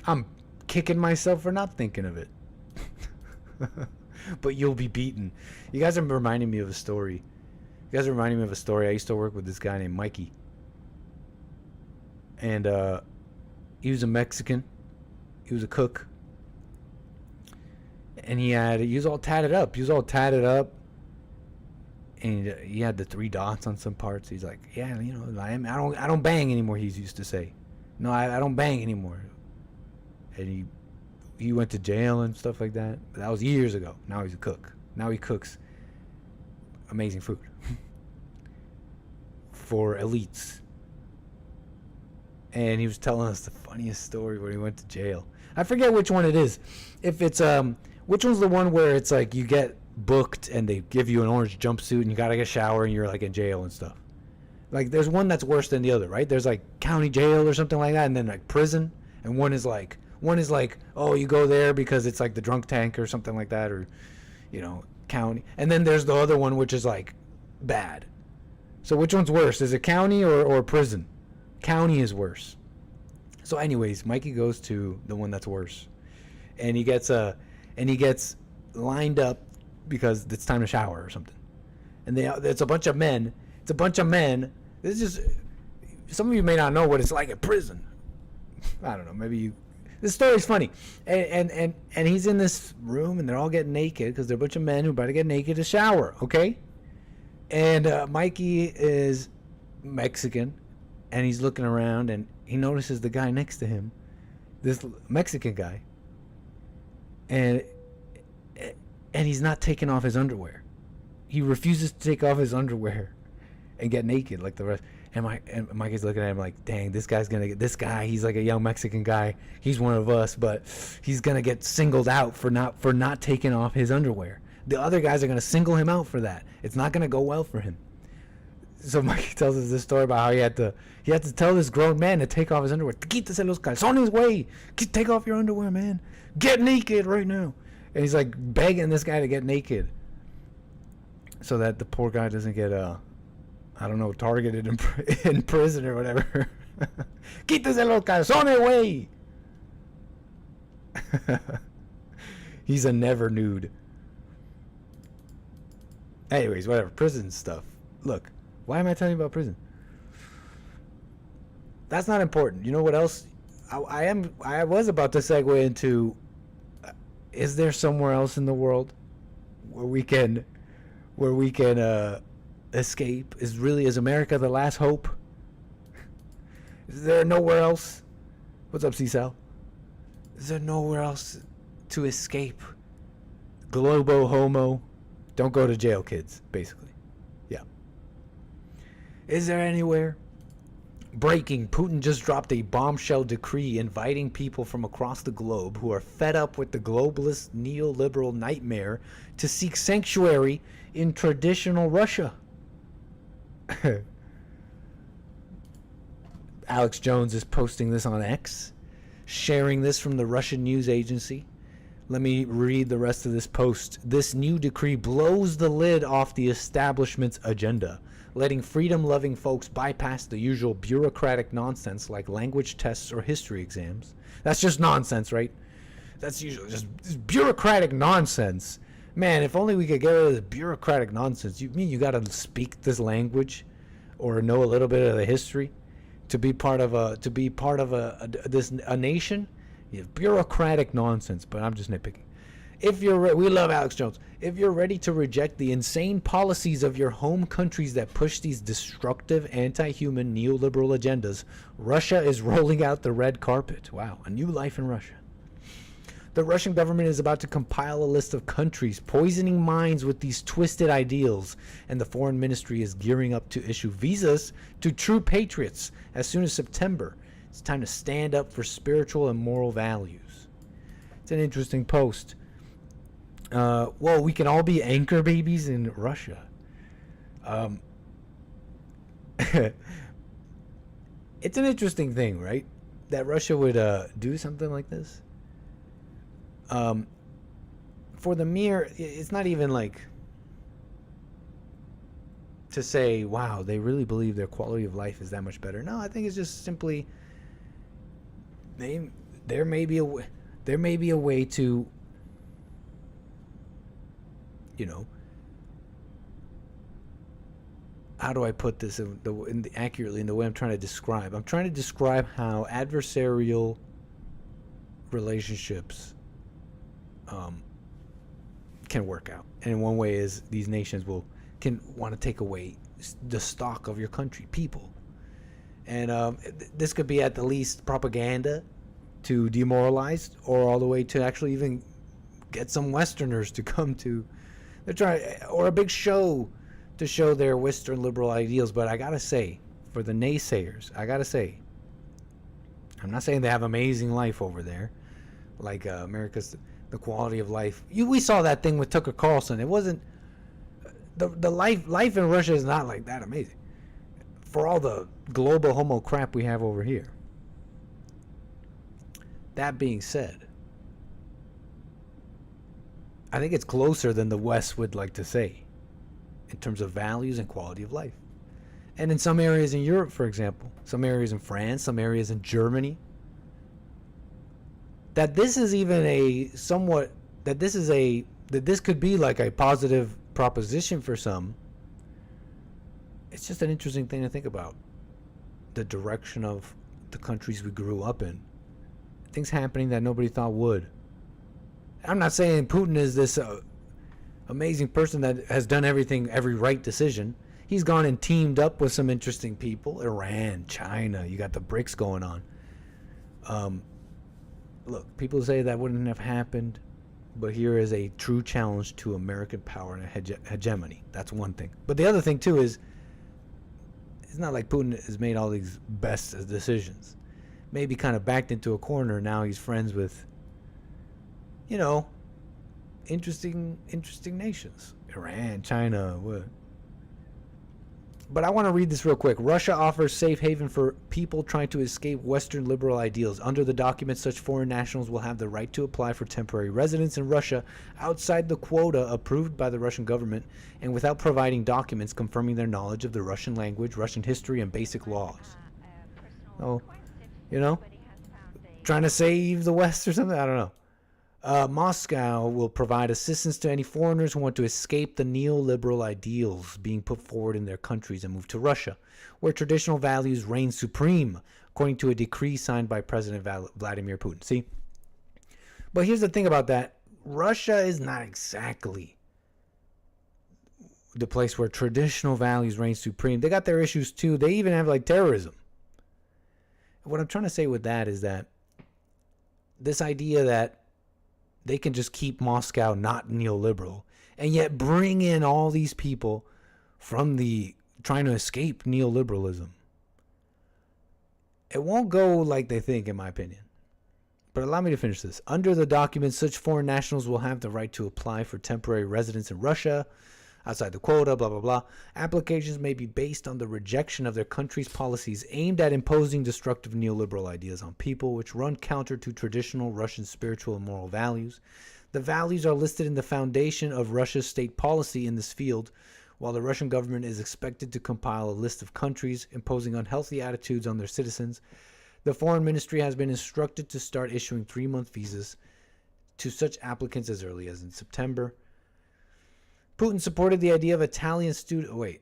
I'm kicking myself for not thinking of it. But you'll be beaten. You guys are reminding me of a story. I used to work with this guy named Mikey. And he was a Mexican. He was a cook. And he was all tatted up. And he had the 3 dots on some parts. He's like, yeah, I don't bang anymore, he used to say. No, I don't bang anymore. And he went to jail and stuff like that. But that was years ago. Now he's a cook. Now he cooks amazing food for elites. And he was telling us the funniest story where he went to jail. I forget which one it is. If it's which one's the one where it's like you get booked and they give you an orange jumpsuit and you gotta get a shower and you're like in jail and stuff. Like there's one that's worse than the other, right? There's like county jail or something like that, and then like prison, and one is like, oh, you go there because it's like the drunk tank or something like that, or county. And then there's the other one which is like bad. So which one's worse? Is it county or prison? County is worse. So anyways, Mikey goes to the one that's worse, and he gets lined up because it's time to shower or something. And it's a bunch of men. This is just, some of you may not know what it's like at prison. I don't know. This story's funny. And he's in this room and they're all getting naked because they're a bunch of men who about to get naked to shower. Okay. And Mikey is Mexican, and he's looking around and he notices the guy next to him, this Mexican guy, and he's not taking off his underwear. He refuses to take off his underwear and get naked like the rest. And Mikey's looking at him like, dang, this guy, he's like a young Mexican guy. He's one of us, but he's going to get singled out for not taking off his underwear. The other guys are going to single him out for that. It's not going to go well for him. So Mikey tells us this story about how he had to tell this grown man to take off his underwear. Quítese los calzones, güey. Take off your underwear, man. Get naked right now. And he's like begging this guy to get naked so that the poor guy doesn't get targeted in prison or whatever. Quítese los calzones, güey. He's a never nude. Anyways, whatever. Prison stuff. Look, why am I telling you about prison? That's not important. You know what else? I was about to segue into, is there somewhere else in the world where we can escape? Is America the last hope? Is there nowhere else? What's up, C-Sal? Is there nowhere else to escape? Globo homo. Don't go to jail, kids, basically. Yeah. Is there anywhere? Breaking. Putin just dropped a bombshell decree inviting people from across the globe who are fed up with the globalist neoliberal nightmare to seek sanctuary in traditional Russia. Alex Jones is posting this on X, sharing this from the Russian news agency. Let me read the rest of this post. This new decree blows the lid off the establishment's agenda, letting freedom-loving folks bypass the usual bureaucratic nonsense like language tests or history exams. That's just nonsense, right? That's usually just bureaucratic nonsense. Man, if only we could get rid of this bureaucratic nonsense. You mean you gotta speak this language? or know a little bit of the history to be part of a nation. Bureaucratic nonsense, but I'm just nitpicking. If you're we love Alex Jones. If you're ready to reject the insane policies of your home countries that push these destructive, anti-human, neoliberal agendas, Russia is rolling out the red carpet. Wow, a new life in Russia. The Russian government is about to compile a list of countries poisoning minds with these twisted ideals, and the foreign ministry is gearing up to issue visas to true patriots as soon as September. It's time to stand up for spiritual and moral values. It's an interesting post. Well, we can all be anchor babies in Russia. It's an interesting thing, right? That Russia would do something like this. For the mere, it's not even like to say, wow, they really believe their quality of life is that much better. No, I think it's just simply there may be a way to, you know, how do I put this accurately in the way I'm trying to describe? I'm trying to describe how adversarial relationships can work out. And one way is these nations can want to take away the stock of your country, people. And this could be at the least propaganda to demoralize, or all the way to actually even get some Westerners to come to. They're trying, or a big show to show their Western liberal ideals. But I gotta say, for the naysayers, I'm not saying they have amazing life over there, like America's the quality of life. We saw that thing with Tucker Carlson. It wasn't the life in Russia is not like that amazing for all the global homo crap we have over here. That being said, I think it's closer than the West would like to say in terms of values and quality of life. And in some areas in Europe, for example, some areas in France, some areas in Germany, that this is even that this could be like a positive proposition for some. It's just an interesting thing to think about. The direction of the countries we grew up in. Things happening that nobody thought would. I'm not saying Putin is this amazing person that has done every right decision. He's gone and teamed up with some interesting people. Iran, China, you got the BRICS going on. Look, people say that wouldn't have happened, but here is a true challenge to American power and hegemony. That's one thing. But the other thing, too, is it's not like Putin has made all these best decisions. Maybe kind of backed into a corner. Now he's friends with, you know, interesting nations. Iran, China, what? But I want to read this real quick. Russia offers safe haven for people trying to escape Western liberal ideals. Under the document, such foreign nationals will have the right to apply for temporary residence in Russia outside the quota approved by the Russian government and without providing documents confirming their knowledge of the Russian language, Russian history, and basic laws. Oh, you know, trying to save the West or something? I don't know. Moscow will provide assistance to any foreigners who want to escape the neoliberal ideals being put forward in their countries and move to Russia, where traditional values reign supreme, according to a decree signed by President Vladimir Putin. See? But here's the thing about that. Russia is not exactly the place where traditional values reign supreme. They got their issues too. They even have like terrorism. What I'm trying to say with that is that this idea that they can just keep Moscow not neoliberal and yet bring in all these people from the trying to escape neoliberalism. It won't go like they think, in my opinion. But allow me to finish this. Under the document, such foreign nationals will have the right to apply for temporary residence in Russia, outside the quota, blah, blah, blah. Applications may be based on the rejection of their country's policies aimed at imposing destructive neoliberal ideas on people, which run counter to traditional Russian spiritual and moral values. The values are listed in the foundation of Russia's state policy in this field, while the Russian government is expected to compile a list of countries imposing unhealthy attitudes on their citizens. The foreign ministry has been instructed to start issuing 3-month visas to such applicants as early as in September. Putin supported the idea of Italian student.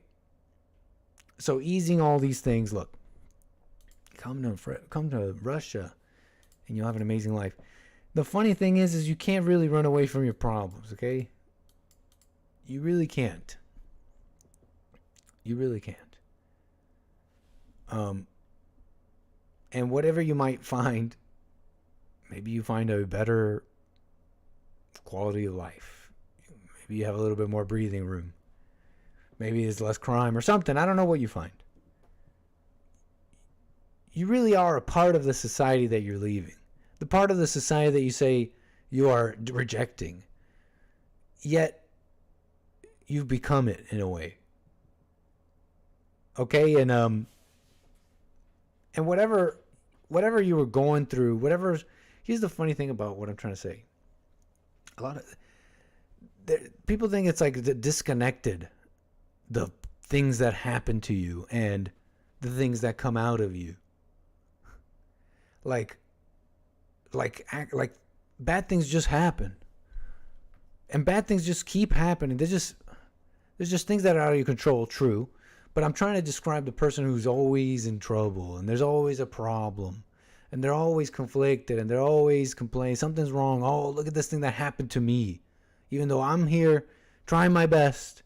So easing all these things, look, come to Russia and you'll have an amazing life. The funny thing is you can't really run away from your problems, okay? You really can't. You really can't. And whatever you might find, maybe you find a better quality of life. Maybe you have a little bit more breathing room. Maybe there's less crime or something. I don't know what you find. You really are a part of the society that you're leaving. The part of the society that you say you are rejecting. Yet, you've become it in a way. Okay? And whatever you were going through, here's the funny thing about what I'm trying to say. A lot of people think it's like disconnected, the things that happen to you and the things that come out of you. Like bad things just happen, and bad things just keep happening. There's just things that are out of your control. True, but I'm trying to describe the person who's always in trouble, and there's always a problem, and they're always conflicted, and they're always complaining something's wrong. Oh, look at this thing that happened to me, even though I'm here trying my best.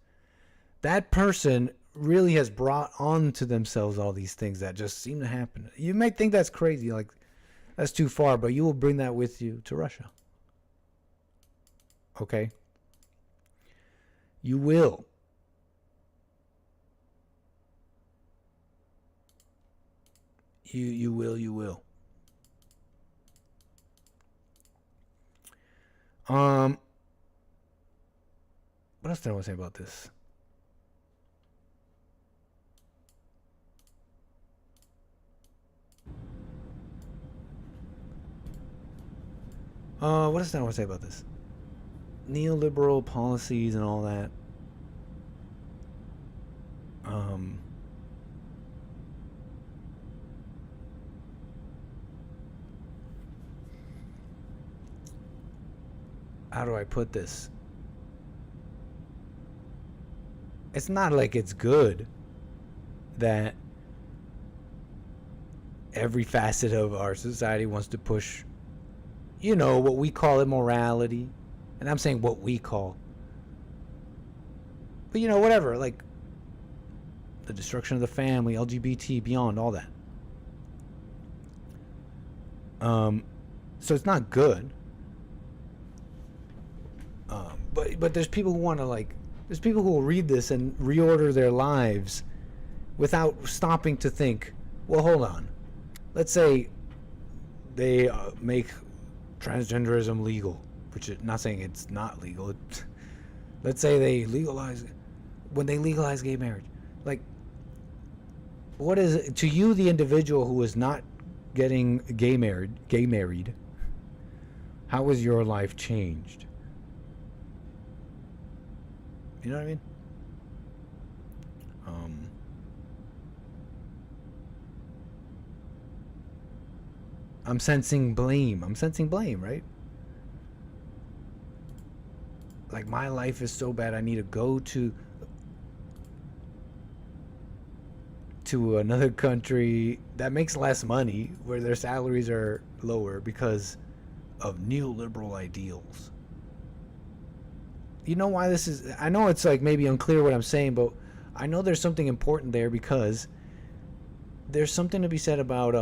That person really has brought onto themselves all these things that just seem to happen. You might think that's crazy, like that's too far, but you will bring that with you to Russia. Okay? You will. You will. What else did I want to say about this? What else did I want to say about this? Neoliberal policies and all that. How do I put this? It's not like it's good that every facet of our society wants to push, what we call immorality. And I'm saying what we call. But whatever, like the destruction of the family, LGBT, beyond, all that. So it's not good. But there's people who want to there's people who will read this and reorder their lives without stopping to think, well, hold on. Let's say they make transgenderism legal, which is not saying it's not legal. Let's say they legalize gay marriage. Like, what is it to you, the individual who is not getting gay married? How has your life changed? You know what I mean? I'm sensing blame. Right? Like, my life is so bad, I need to go to another country that makes less money, where their salaries are lower because of neoliberal ideals. You know why this is? I know it's like maybe unclear what I'm saying, but I know there's something important there, because there's something to be said about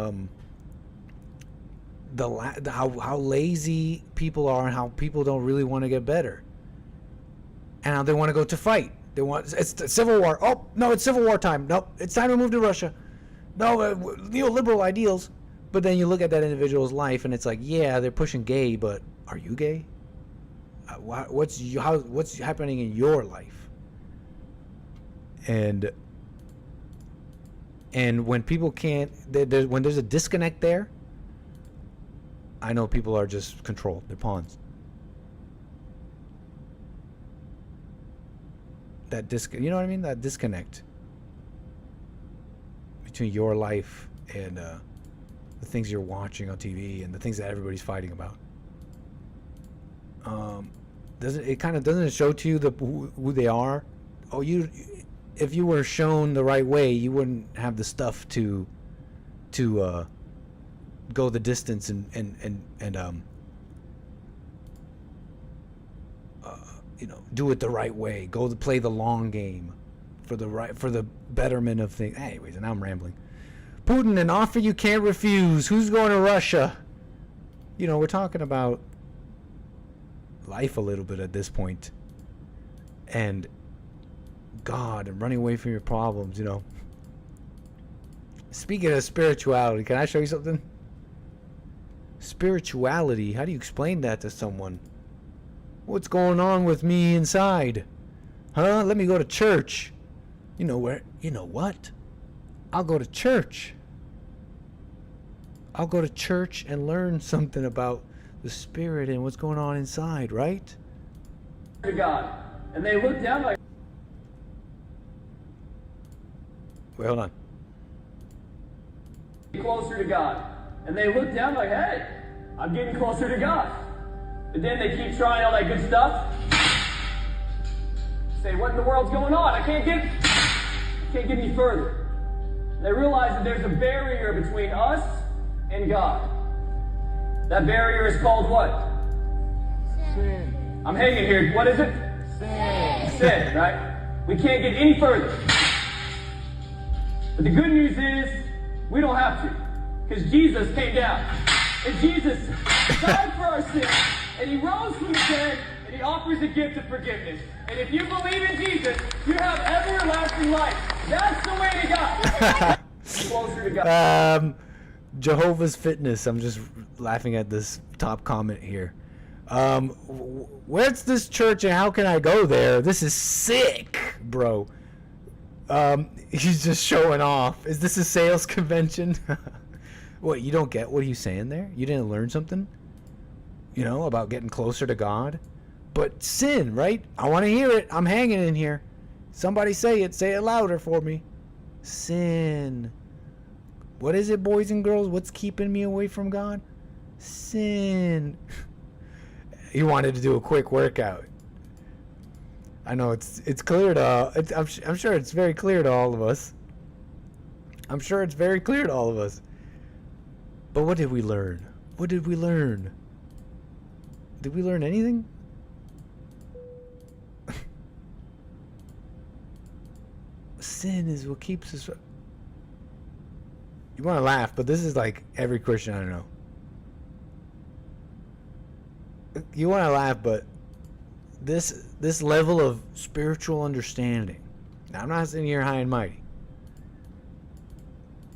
how lazy people are and how people don't really want to get better, and how they want to go to fight. It's the civil war. Oh no, it's civil war time. Nope, it's time to move to Russia. No, neoliberal ideals. But then you look at that individual's life, and it's like, yeah, they're pushing gay, but are you gay? What's happening in your life? And when people can't, when there's a disconnect there, I know people are just controlled. They're pawns. You know what I mean? That disconnect between your life and the things you're watching on TV and the things that everybody's fighting about. Doesn't it show to you who they are? Oh, if you were shown the right way, you wouldn't have the stuff to go the distance and do it the right way. Go to play the long game for the betterment of things. Anyways, and I'm rambling. Putin, an offer you can't refuse. Who's going to Russia? We're talking about life a little bit at this point, and God, and running away from your problems. Speaking of spirituality, can I show you something? Spirituality, how do you explain that to someone? What's going on with me inside? Huh? Let me go to church. You know what? I'll go to church. I'll go to church and learn something about the spirit and what's going on inside, right? To God. And they look down like... Wait, hold on. Closer to God. And they look down like, hey, I'm getting closer to God. But then they keep trying all that good stuff. Say, what in the world's going on? I can't get any further. And they realize that there's a barrier between us and God. That barrier is called what? Sin. I'm hanging here. What is it? Sin, right? We can't get any further. But the good news is, we don't have to. Because Jesus came down. And Jesus died for our sins. And he rose from the dead. And he offers a gift of forgiveness. And if you believe in Jesus, you have everlasting life. That's the way to God. Closer to God. Jehovah's Fitness. I'm just laughing at this top comment here. Where's this church and how can I go there? This is sick, bro. He's just showing off. Is this a sales convention? What, you don't get what are you saying there? You didn't learn something? About getting closer to God? But sin, right? I want to hear it. I'm hanging in here. Somebody say it. Say it louder for me. Sin. What is it, boys and girls? What's keeping me away from God? Sin. He wanted to do a quick workout. I know it's clear to. I'm sure it's very clear to all of us. I'm sure it's very clear to all of us. But what did we learn? What did we learn? Did we learn anything? Sin is what keeps us. You want to laugh, but this is like every Christian I know. You want to laugh, but this level of spiritual understanding. Now, I'm not sitting here high and mighty,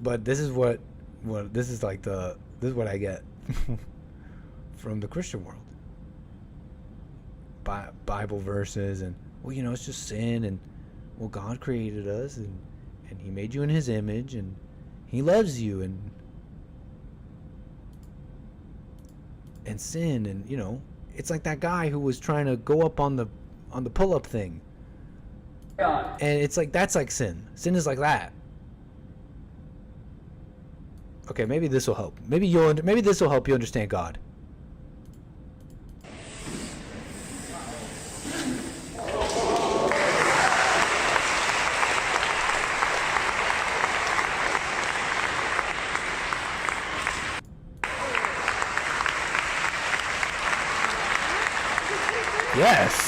but this is what this is like this is what I get from the Christian world. Bible verses and it's just sin and God created us and he made you in his image and he loves you and sin and it's like that guy who was trying to go up on the pull-up thing. God. And it's like that's like sin. Sin is like that. Okay, maybe this will help. Maybe this will help you understand God. Yes.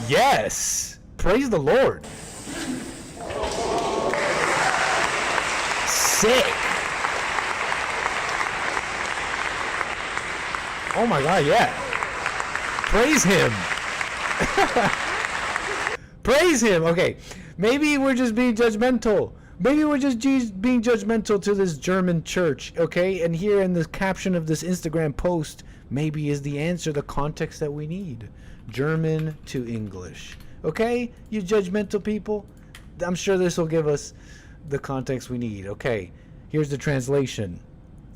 Yes. Praise the Lord. Sick. Oh my God, yeah. Praise him. Praise him. Okay. Maybe we're just being judgmental. Maybe we're just being judgmental to this German church, okay? And here in the caption of this Instagram post, maybe is the answer, the context that we need. German to English. Okay? You judgmental people? I'm sure this will give us the context we need. Okay, here's the translation.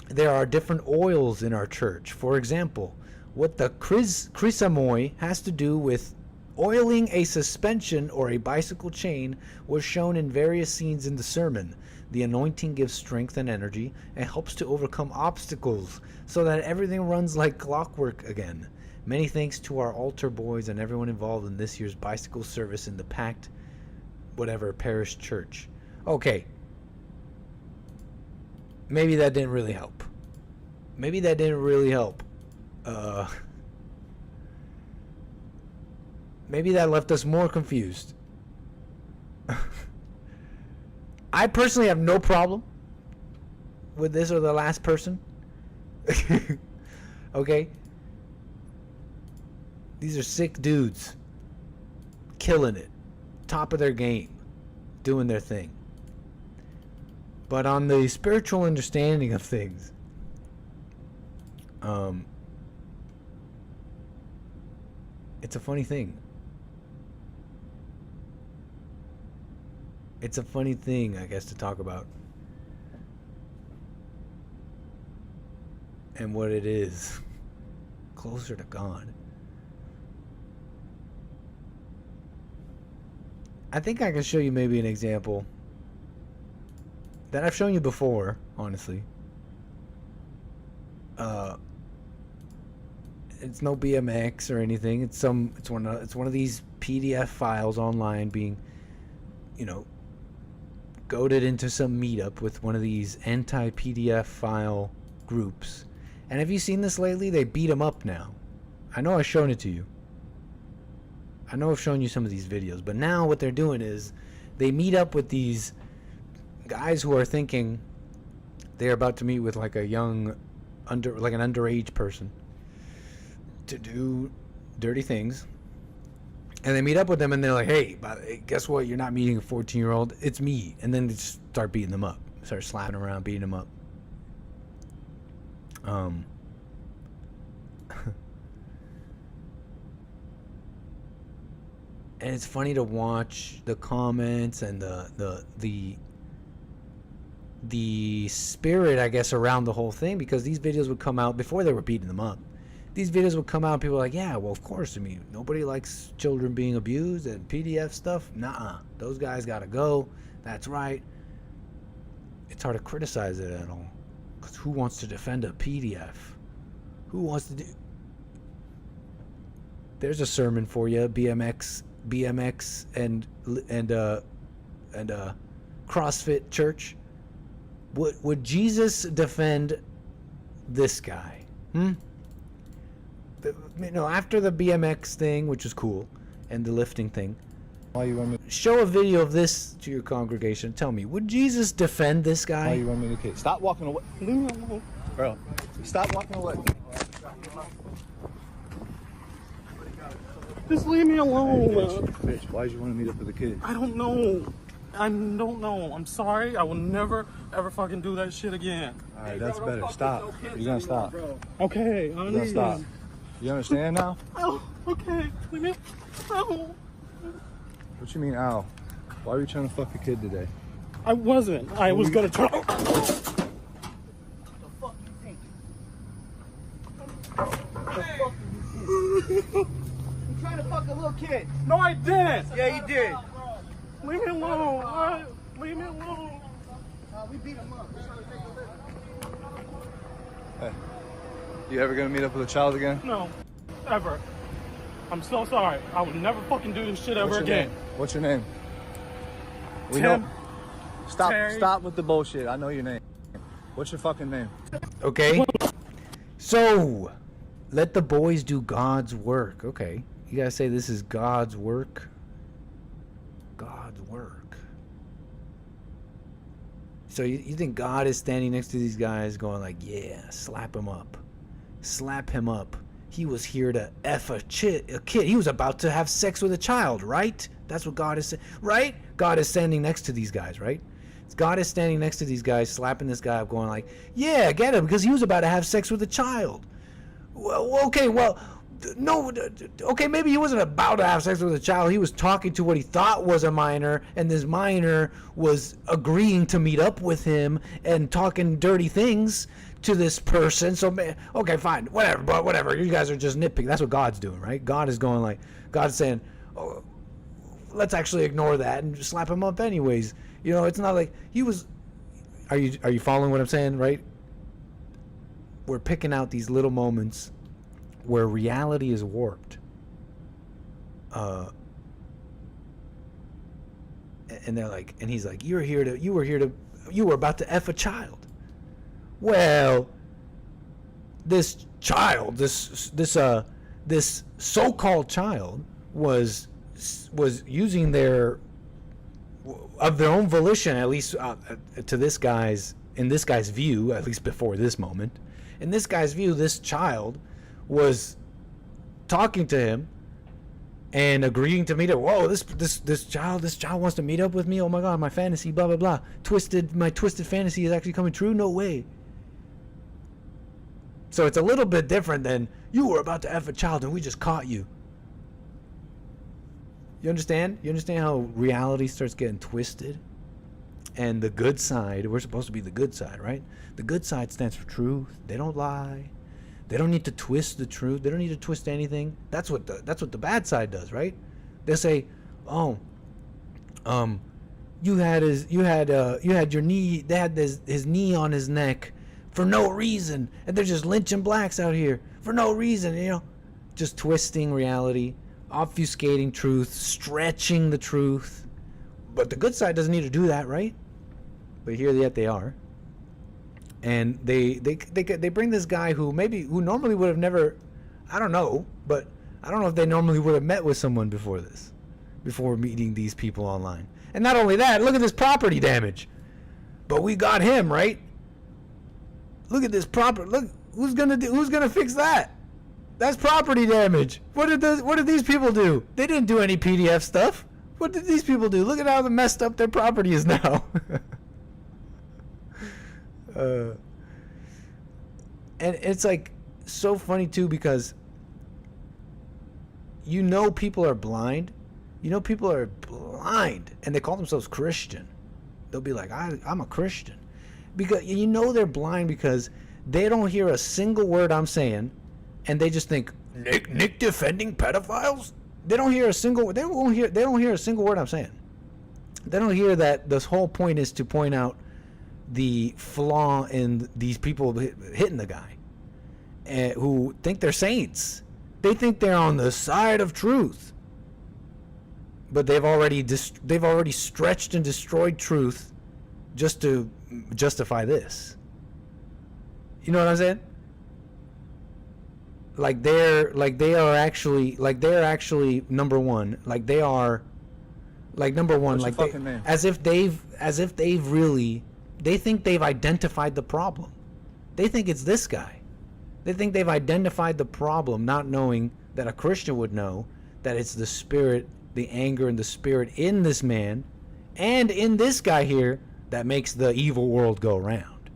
There are different oils in our church. For example, what the chrysamoi has to do with oiling a suspension or a bicycle chain was shown in various scenes in the sermon. The anointing gives strength and energy and helps to overcome obstacles so that everything runs like clockwork again. Many thanks to our altar boys and everyone involved in this year's bicycle service in the packed whatever parish church. Okay. Maybe that didn't really help. Maybe that didn't really help. Maybe that left us more confused. I personally have no problem with this or the last person. Okay? These are sick dudes. Killing it. Top of their game. Doing their thing. But on the spiritual understanding of things, it's a funny thing. It's a funny thing, I guess, to talk about. And what it is. Closer to God. I think I can show you maybe an example that I've shown you before, honestly. It's no BMX or anything. It's one of these PDF files online being, goaded into some meetup with one of these anti-PDF file groups. And have you seen this lately? They beat them up now. I know I've shown it to you. I know I've shown you some of these videos, but now what they're doing is they meet up with these guys who are thinking they're about to meet with like a young an underage person to do dirty things. And they meet up with them and they're like, hey, guess what? You're not meeting a 14-year-old. It's me. And then they just start beating them up. Start slapping around, beating them up. And it's funny to watch the comments and the spirit, I guess, around the whole thing, because these videos would come out before they were beating them up. These videos would come out and people were like, yeah, well, of course. I mean, nobody likes children being abused and PDF stuff. Nuh-uh. Those guys got to go. That's right. It's hard to criticize it at all. Because who wants to defend a PDF? Who wants to do... There's a sermon for you, BMX and CrossFit church. Would Jesus defend this guy? After the BMX thing, which is cool, and the lifting thing, why you want me? Show a video of this to your congregation. Tell me, would Jesus defend this guy? Why you want me to kick? Stop walking away. Leave me alone. Bro, stop walking away. Just leave me alone. Bitch, why did you want to meet up with the kid? I don't know. I'm sorry. I will never, ever fucking do that shit again. All right, that's better. Stop. You're going to stop. Okay, You're going to stop. You understand now? Oh, okay. Leave me alone. What you mean, ow? Why were you trying to fuck a kid today? I wasn't. I was going to try. What the fuck you think? I'm trying to fuck a little kid. No, I didn't. Yeah, you did. Leave me alone. Leave me alone. We beat him up. Hey, you ever gonna meet up with a child again? No, ever. I'm so sorry. I would never fucking do this shit ever again. What's your name? We Tim. know. Stop with the bullshit. I know your name. What's your fucking name? Okay. So, let the boys do God's work. Okay. You gotta say this is God's work. God's work. So you think God is standing next to these guys going like, yeah, slap him up. Slap him up. He was here to F a kid. He was about to have sex with a child, right? That's what God is saying, right? God is standing next to these guys, right? God is standing next to these guys, slapping this guy up, going like, yeah, get him, because he was about to have sex with a child. Well, okay, no, okay, maybe he wasn't about to have sex with a child. He was talking to what he thought was a minor, and this minor was agreeing to meet up with him and talking dirty things to this person. So, okay, fine, whatever, but whatever. You guys are just nitpicking. That's what God's doing, right? God is going like, God's saying, oh, let's actually ignore that and just slap him up anyways. You know, it's not like he was. Are you following what I'm saying, right? We're picking out these little moments where reality is warped. And they're like, and he's like, you were about to F a child. Well, this child, this so-called child was using of their own volition, at least in this guy's view, at least before this moment. In this guy's view, this child was talking to him and agreeing to meet up. Whoa, this child wants to meet up with me. Oh my God, my fantasy, blah blah blah. My twisted fantasy is actually coming true. No way. So it's a little bit different than you were about to F a child and we just caught you. You understand? You understand how reality starts getting twisted? And the good side, we're supposed to be the good side, right? The good side stands for truth. They don't lie. They don't need to twist the truth. They don't need to twist anything. That's what the bad side does, right? They say, "Oh, you had your knee. They had his knee on his neck for no reason, and they're just lynching blacks out here for no reason." You know, just twisting reality, obfuscating truth, stretching the truth. But the good side doesn't need to do that, right? But here yet they are. And they bring this guy who normally would have never, I don't know, but I don't know if they normally would have met with someone before meeting these people online. And not only that, look at this property damage. But we got him, right? Look at this look, who's gonna fix that? That's property damage. What did these people do? They didn't do any PDF stuff. What did these people do? Look at how messed up their property is now. And it's like so funny too, because people are blind. People are blind and they call themselves Christian. They'll be like, I'm a Christian. Because they're blind because they don't hear a single word I'm saying, and they just think Nick defending pedophiles. They don't hear a single word I'm saying. They don't hear that this whole point is to point out the flaw in these people hitting the guy, who think they're saints. They think they're on the side of truth, but they've already stretched and destroyed truth just to justify this. You know what I'm saying? They are actually number one. They think they've identified the problem. They think it's this guy. They think they've identified the problem, not knowing that a Christian would know that it's the spirit, the anger and the spirit in this man and in this guy here that makes the evil world go round.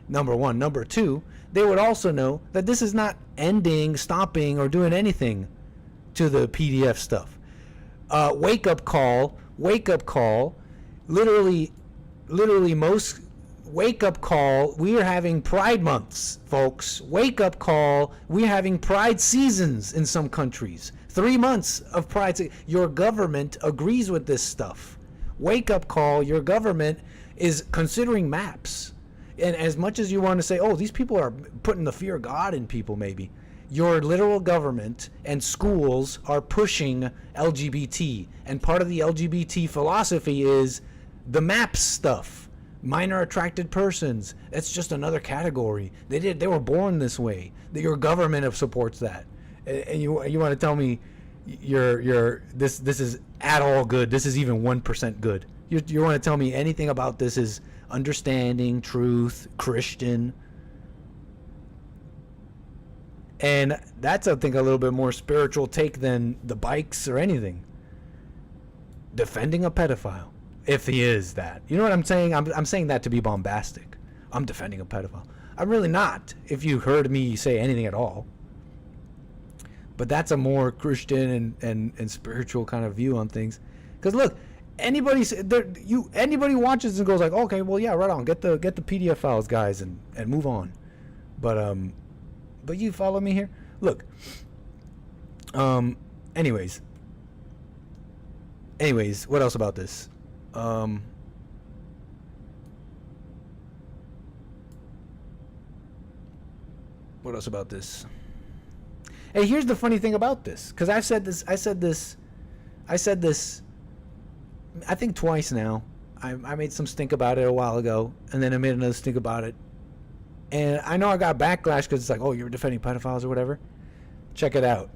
Number one. Number two, they would also know that this is not ending, stopping, or doing anything to the PDF stuff. Wake up call. Literally most wake up call. We are having Pride months, folks. Wake up call. We're having Pride seasons in some countries. 3 months of Pride. Your government agrees with this stuff. Wake up call. Your government is considering maps. And as much as you want to say, oh, these people are putting the fear of God in people, maybe. Your literal government and schools are pushing LGBT. And part of the LGBT philosophy is the maps stuff. Minor attracted persons. That's just another category. They were born this way. Your government supports that. And you want to tell me this is at all good. This is even 1% good. You want to tell me anything about this is understanding, truth, Christian. And that's, I think, a little bit more spiritual take than the bikes or anything. Defending a pedophile, if he is that. You know what I'm saying? I'm saying that to be bombastic. I'm defending a pedophile. I'm really not, if you heard me say anything at all. But that's a more Christian and spiritual kind of view on things. Because look, anybody watches and goes like, okay, well, yeah, right on, get the PDF files, guys, and move on. But you follow me here? Look. Anyways, what else about this? What else about this? Hey, here's the funny thing about this, because I said this I think twice now. I made some stink about it a while ago, and then I made another stink about it. And I know I got backlash because it's like, oh, you're defending pedophiles or whatever. Check it out.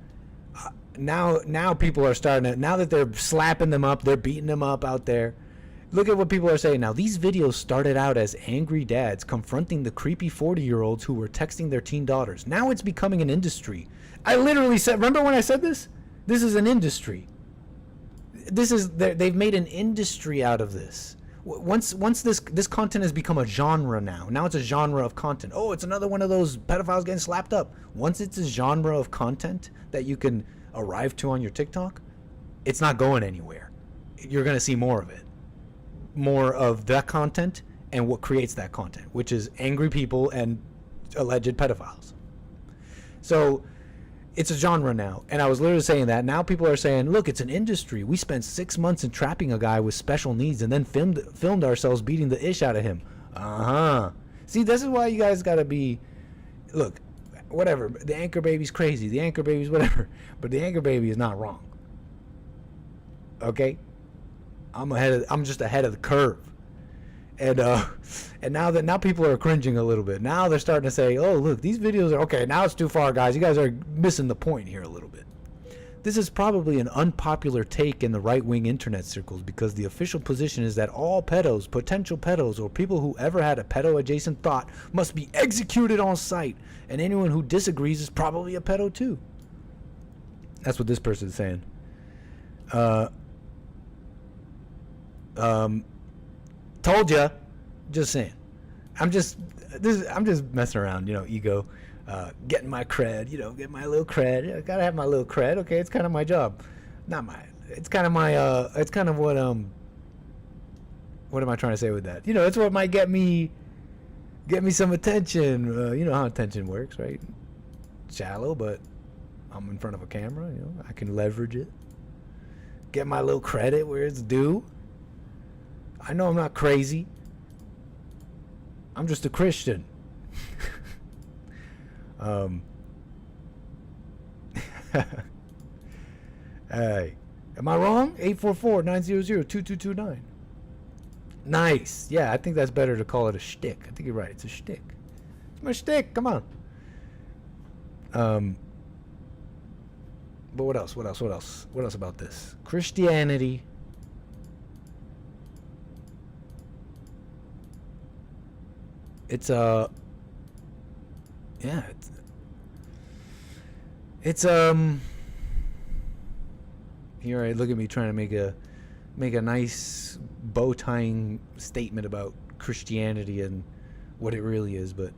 Now people are starting to, now that they're slapping them up, they're beating them up out there. Look at what people are saying now. These videos started out as angry dads confronting the creepy 40-year-olds who were texting their teen daughters. Now it's becoming an industry. I literally said, remember when I said this? This is an industry. They've made an industry out of this. Once this content has become a genre now. Now it's a genre of content. Oh, it's another one of those pedophiles getting slapped up. Once it's a genre of content that you can arrive to on your TikTok, it's not going anywhere. You're going to see more of it. More of that content and what creates that content, which is angry people and alleged pedophiles. So it's a genre now, and I was literally saying that. Now people are saying, look, it's an industry. We spent 6 months in trapping a guy with special needs and then filmed ourselves beating the ish out of him. See, this is why you guys gotta be, look, whatever, the anchor baby's crazy, the anchor baby's whatever, but the anchor baby is not wrong. Okay? I'm just ahead of the curve. And now people are cringing a little bit. Now they're starting to say, oh, look, these videos are okay. Now it's too far, guys. You guys are missing the point here a little bit. This is probably an unpopular take in the right-wing internet circles because the official position is that all pedos, potential pedos, or people who ever had a pedo-adjacent thought must be executed on sight, and anyone who disagrees is probably a pedo too. That's what this person is saying. Told ya. Just saying. I'm just messing around, ego, getting my cred, get my little cred. I gotta have my little cred. Okay, it's kind of my job, it's kind of my it's kind of what am I trying to say with that? It's what might get me some attention. You know how attention works, right? Shallow, but I'm in front of a camera. I can leverage it. Get my little credit where it's due. I know I'm not crazy. I'm just a Christian. Hey, am I wrong? 844-900-2229. Nice. Yeah, I think that's better to call it a shtick. I think you're right. It's a shtick. It's my shtick. Come on. But what else? What else about this? Christianity. It's you're right. Look at me trying to make a nice bow tying statement about Christianity and what it really is, but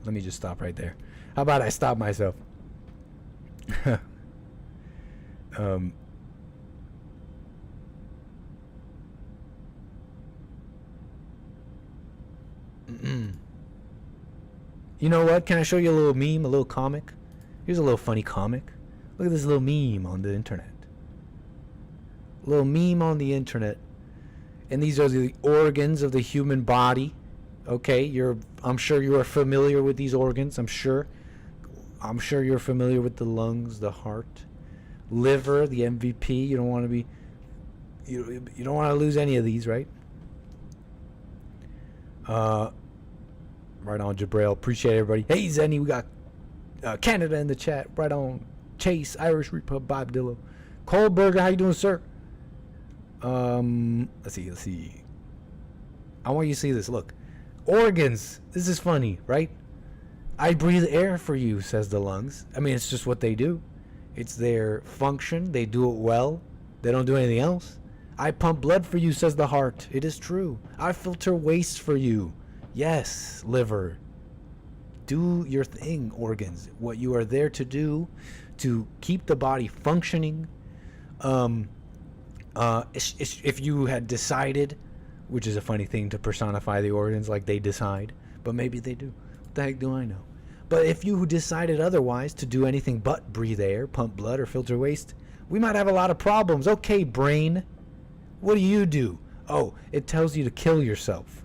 let me just stop right there. How about I stop myself? You know what? Can I show you a little meme, a little comic? Here's a little funny comic. Look at this little meme on the internet. A little meme on the internet. And these are the organs of the human body. Okay, I'm sure you are familiar with these organs. I'm sure you're familiar with the lungs, the heart, liver, the MVP. You don't want to be you don't want to lose any of these, right? Right on, Jabrail. Appreciate everybody. Hey, Zenny, we got Canada in the chat. Right on. Chase, Irish Repub, Bob Dillo. Kohlberger, how you doing, sir? Let's see. I want you to see this. Look. Organs. This is funny, right? I breathe air for you, says the lungs. I mean, it's just what they do. It's their function. They do it well. They don't do anything else. I pump blood for you, says the heart. It is true. I filter waste for you. Yes, liver. Do your thing, organs. What you are there to do to keep the body functioning. If you had decided, which is a funny thing to personify the organs like they decide, but maybe they do. What the heck do I know? But if you decided otherwise to do anything but breathe air, pump blood, or filter waste, we might have a lot of problems. Okay, brain. What do? Oh, it tells you to kill yourself.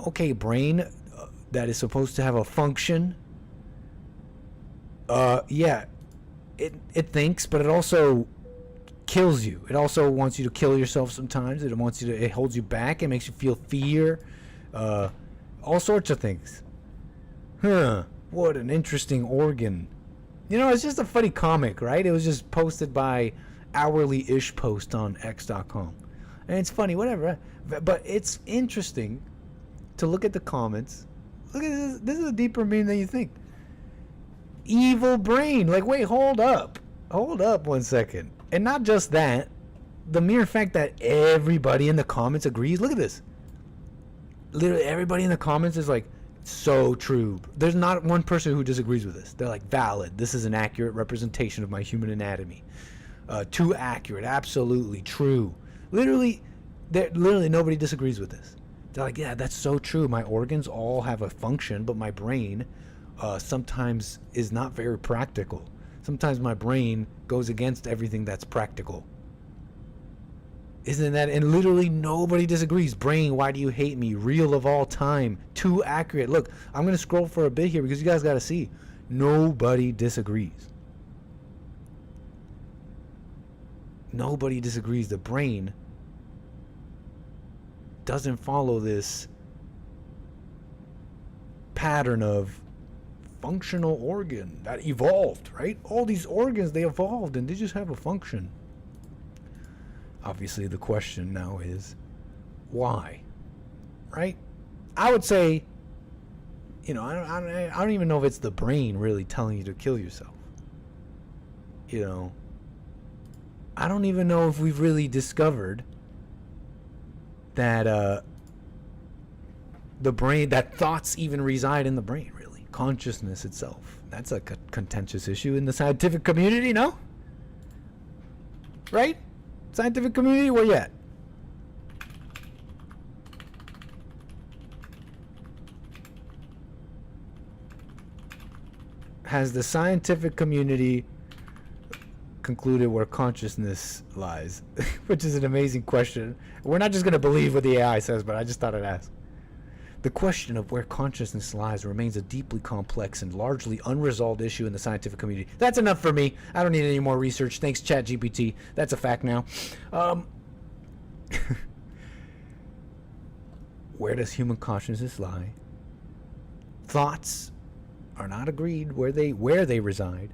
Okay, brain, that is supposed to have a function. yeah, it thinks, but it also kills you. It also wants you to kill yourself sometimes. It holds you back. It makes you feel fear. All sorts of things. What an interesting organ. You know, it's just a funny comic, right? It was just posted by Hourly-ish Post on X.com. And it's funny, whatever. But it's interesting to look at the comments. Look at this. This is a deeper meaning than you think. Evil brain. Like, wait, hold up. Hold up 1 second. And not just that. The mere fact that everybody in the comments agrees. Look at this. Literally everybody in the comments is like, so true. There's not one person who disagrees with this. They're like, valid. This is an accurate representation of my human anatomy. Too accurate. Absolutely true. Literally nobody disagrees with this. They're like, yeah, that's so true. My organs all have a function, but my brain sometimes is not very practical. Sometimes my brain goes against everything that's practical. Isn't that? And literally nobody disagrees. Brain, why do you hate me? Real of all time. Too accurate. Look, I'm going to scroll for a bit here because you guys got to see. Nobody disagrees. Nobody disagrees. The brain doesn't follow this pattern of functional organ that evolved, right? All these organs, they evolved and they just have a function. Obviously, the question now is, why? Right? I would say, you know, I don't even know if it's the brain really telling you to kill yourself. You know, I don't even know if we've really discovered that the brain, that thoughts even reside in the brain, really. Consciousness itself. That's a contentious issue in the scientific community, no? Right? Scientific community, where you at? Has the scientific community concluded where consciousness lies? Which is an amazing question. We're not just going to believe what the AI says, but I just thought I'd ask. The question of where consciousness lies remains a deeply complex and largely unresolved issue in the scientific community. That's enough for me. I don't need any more research. Thanks, ChatGPT. That's a fact now. Where does human consciousness lie? Thoughts are not agreed where they reside,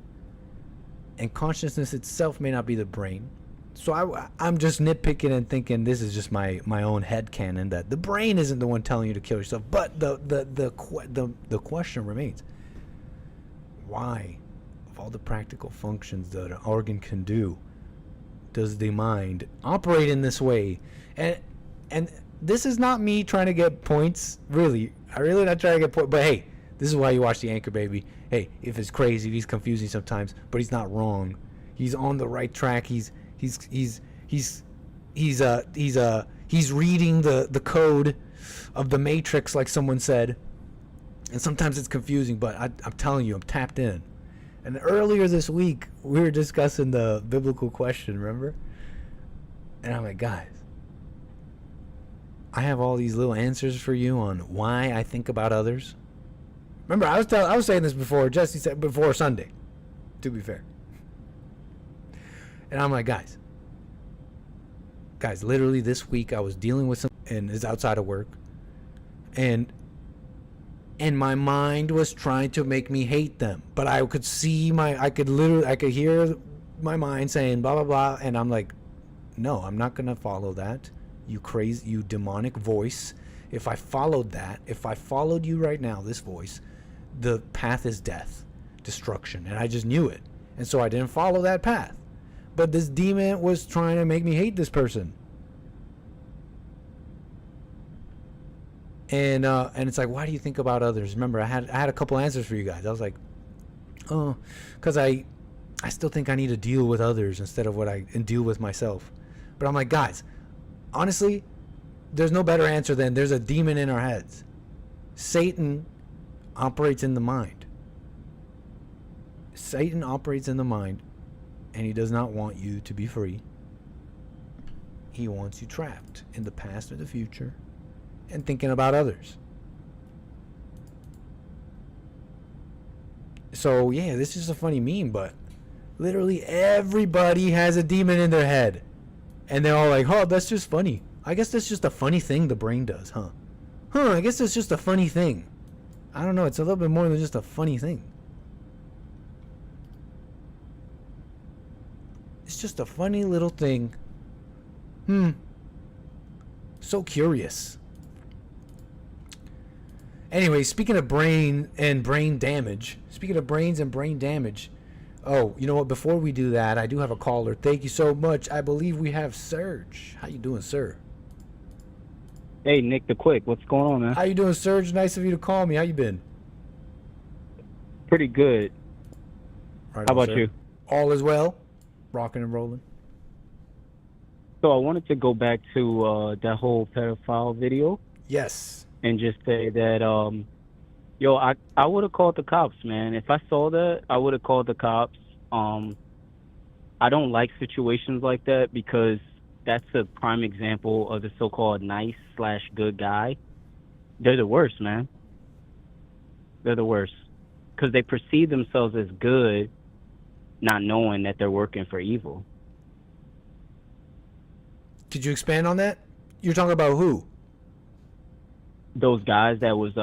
and consciousness itself may not be the brain. So I'm just nitpicking and thinking this is just my own headcanon that the brain isn't the one telling you to kill yourself. But the question remains: why, of all the practical functions that an organ can do, does the mind operate in this way? And this is not me trying to get points. Really, I'm really not trying to get points. But hey, this is why you watch the Anchor Baby. Hey, if it's crazy, if he's confusing sometimes, but he's not wrong. He's on the right track. He's reading the code of the Matrix, like someone said. And sometimes it's confusing, but I'm telling you, I'm tapped in. And earlier this week, we were discussing the biblical question, remember? And I'm like, guys, I have all these little answers for you on why I think about others. Remember, I was saying this before. Jesse said before Sunday, to be fair. And I'm like, guys, literally this week I was dealing with some, and it's outside of work, and my mind was trying to make me hate them, but I could see I could hear my mind saying blah blah blah, and I'm like, no, I'm not gonna follow that, you demonic voice. If I followed that, if I followed you right now, this voice, the path is death, destruction, and I just knew it, and so I didn't follow that path. But this demon was trying to make me hate this person. And it's like, why do you think about others? Remember, I had a couple answers for you guys. I was like, oh, because I still think I need to deal with others instead of deal with myself. But I'm like, guys, honestly, there's no better answer than there's a demon in our heads. Satan operates in the mind. Satan operates in the mind. And he does not want you to be free. He wants you trapped in the past or the future and thinking about others. So yeah, this is a funny meme, but literally everybody has a demon in their head, and they're all like, "Oh, that's just funny. I guess that's just a funny thing the brain does, huh? I guess that's just a funny thing. I don't know. It's a little bit more than just a funny thing. It's just a funny little thing. So curious. Anyway, speaking of brain and brain damage, speaking of brains and brain damage, oh, you know what? Before we do that, I do have a caller. Thank you so much. I believe we have Serge. How you doing, sir? Hey, Nick the Quick. What's going on, man? How you doing, Serge? Nice of you to call me. How you been? Pretty good. Right How on, about sir. you? All is well? Rocking and rolling? So I wanted to go back to that whole pedophile video. Yes. And just say that, yo, I would have called the cops, man. If I saw that, I would have called the cops. I don't like situations like that because that's a prime example of the so-called nice/good guy. They're the worst, man. They're the worst. Because they perceive themselves as good, not knowing that they're working for evil. Could you expand on that? You're talking about who? Those guys that was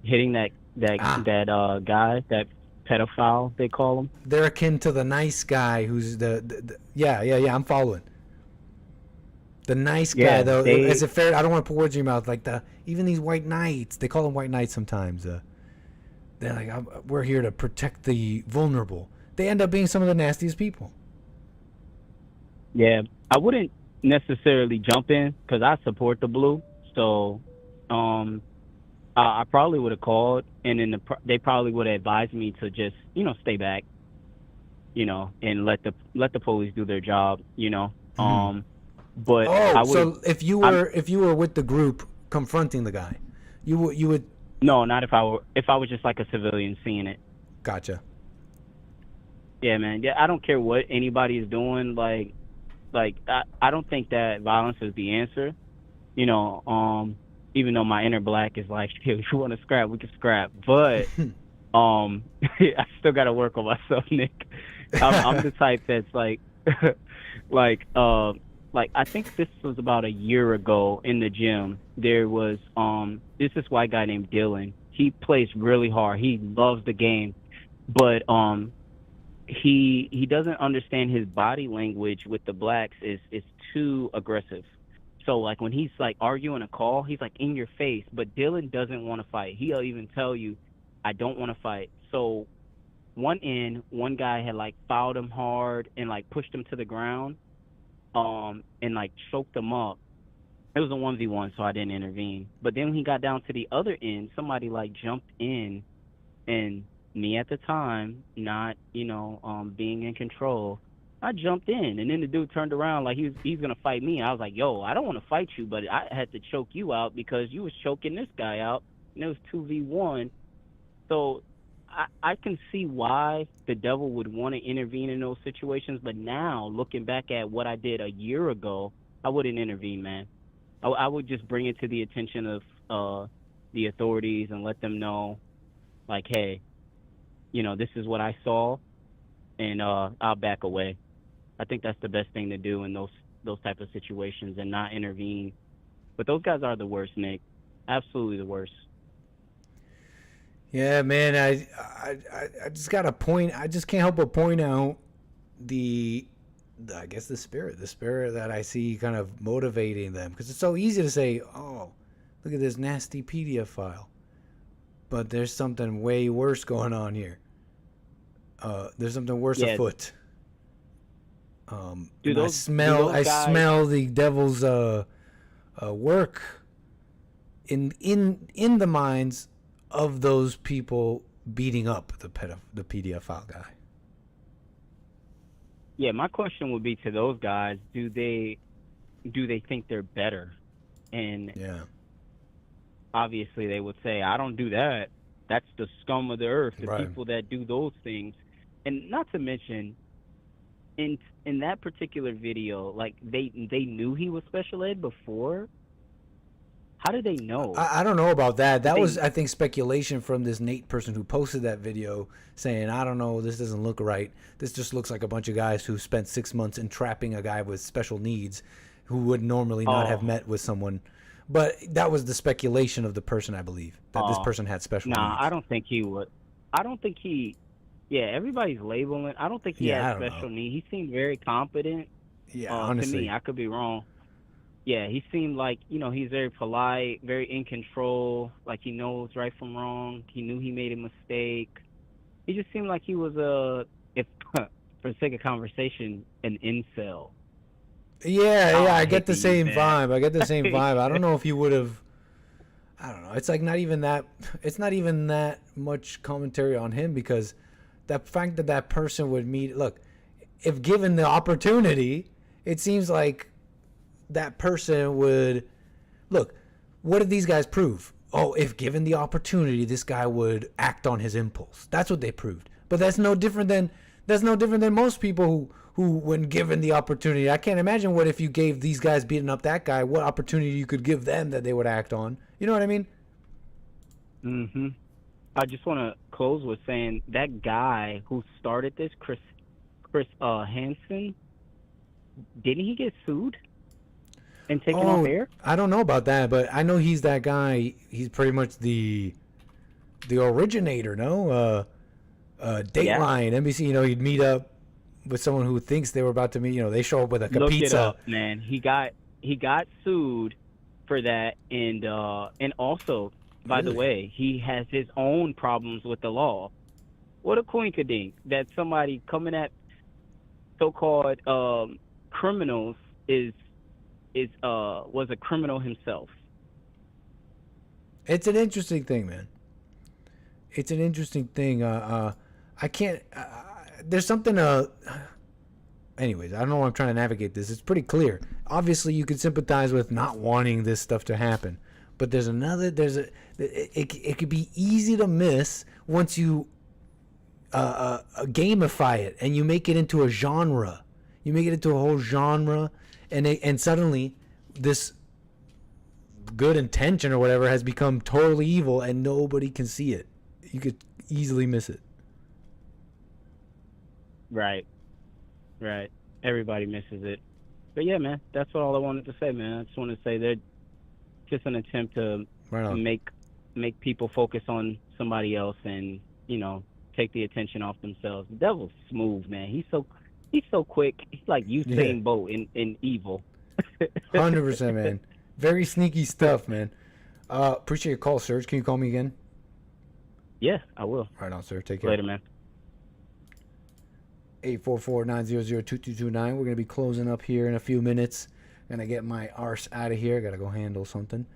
hitting that guy, that pedophile, they call him. They're akin to the nice guy who's the yeah, I'm following. The nice guy, though, is it fair? I don't want to put words in your mouth. Like even these white knights, they call them white knights sometimes. They're like, we're here to protect the vulnerable. They end up being some of the nastiest people. Yeah, I wouldn't necessarily jump in because I support the blue. So, I probably would have called, and then they probably would have advised me to just, stay back, and let the police do their job, But so if you were with the group confronting the guy, you would. No, not if I was just like a civilian seeing it. Gotcha. Yeah, man. Yeah, I don't care what anybody is doing. Like I don't think that violence is the answer. Even though my inner black is like, hey, if you want to scrap, we can scrap. But I still got to work on myself, Nick. I'm the type that's like, I think this was about a year ago in the gym. There was this white guy named Dylan. He plays really hard. He loves the game, but he doesn't understand his body language with the blacks is too aggressive. So like when he's like arguing a call, he's like in your face. But Dylan doesn't want to fight. He'll even tell you, "I don't want to fight." So one guy had like fouled him hard and like pushed him to the ground. And like choked them up. It was a 1v1, so I didn't intervene. But then when he got down to the other end, somebody like jumped in, and me at the time, not being in control, I jumped in, and then the dude turned around like he's gonna fight me. I was like, yo, I don't want to fight you, but I had to choke you out because you was choking this guy out, and it was 2v1. So I can see why the devil would want to intervene in those situations, but now looking back at what I did a year ago, I wouldn't intervene, man. I would just bring it to the attention of the authorities and let them know, like, hey, this is what I saw, and I'll back away. I think that's the best thing to do in those type of situations and not intervene. But those guys are the worst, Nick. Absolutely the worst. Yeah, man, I just got to point. I just can't help but point out I guess the spirit that I see kind of motivating them, because it's so easy to say, oh, look at this nasty pedophile, but there's something way worse going on here. There's something worse afoot. I smell the devil's work in the minds of those people beating up the pedophile guy. Yeah, my question would be to those guys: do they think they're better? And obviously they would say, "I don't do that. That's the scum of the earth. The people that do those things." And not to mention, in that particular video, like they knew he was special ed before. How did they know? I don't know about that. That was, I think, speculation from this Nate person who posted that video saying, I don't know, this doesn't look right. This just looks like a bunch of guys who spent 6 months entrapping a guy with special needs who would normally not have met with someone. But that was the speculation of the person, I believe, that this person had special needs. I don't think he would. I don't think he, everybody's labeling. I don't think he had special needs. He seemed very competent. Yeah, honestly. To me, I could be wrong. Yeah, he seemed like, he's very polite, very in control, like he knows right from wrong. He knew he made a mistake. He just seemed like he was if for the sake of conversation, an incel. Yeah, I get the same vibe. I don't know if he would have, I don't know. It's like not even that much commentary on him, because the fact that person would meet, look, if given the opportunity, it seems like that person would, look, what did these guys prove? Oh, if given the opportunity, this guy would act on his impulse. That's what they proved. But that's no different than most people who when given the opportunity. I can't imagine what if you gave these guys beating up that guy, what opportunity you could give them that they would act on. You know what I mean? Mm-hmm. I just want to close with saying that guy who started this, Chris Hansen, didn't he get sued and taken off air? I don't know about that, but I know he's that guy. He's pretty much the originator, no? Dateline, NBC, he'd meet up with someone who thinks they were about to meet, they show up with a Look pizza. It up, man. He got sued for that, and also, by the way, he has his own problems with the law. What a coinkydink that somebody coming at so-called criminals was a criminal himself. It's an interesting thing, man. It's an interesting thing. I can't. There's something. Anyways, I don't know why I'm trying to navigate this. It's pretty clear. Obviously, you can sympathize with not wanting this stuff to happen, but it could be easy to miss once you gamify it and you make it into a genre. You make it into a whole genre, and suddenly this good intention or whatever has become totally evil, and nobody can see it. You could easily miss it. Right. Everybody misses it. But yeah, man, that's all I wanted to say, man. I just want to say that just an attempt to make people focus on somebody else and, take the attention off themselves. The devil's smooth, man. He's so quick. He's like Usain Bolt in evil. 100%, man. Very sneaky stuff, man. Appreciate your call, Serge. Can you call me again? Yeah, I will. Right on, sir. Take care. Later, man. 844-900-2229. We're going to be closing up here in a few minutes. Going to get my arse out of here. Got to go handle something.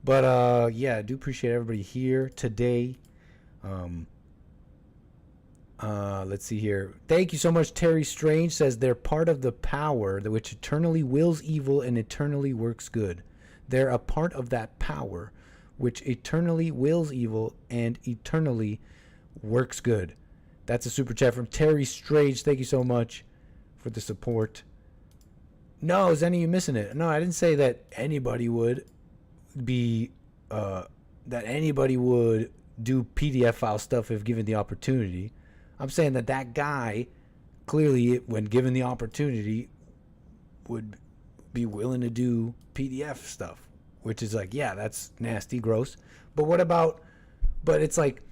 But, I do appreciate everybody here today. Let's see here. Thank you so much. Terry Strange says they're part of the power which eternally wills evil and eternally works good. They're a part of that power which eternally wills evil and eternally works good. That's a super chat from Terry Strange. Thank you so much for the support. No, is any of you missing it? No, I didn't say that anybody would be that anybody would do PDF file stuff if given the opportunity. I'm saying that guy clearly, when given the opportunity, would be willing to do PDF stuff, which is like, yeah, that's nasty, gross. But what about? But it's like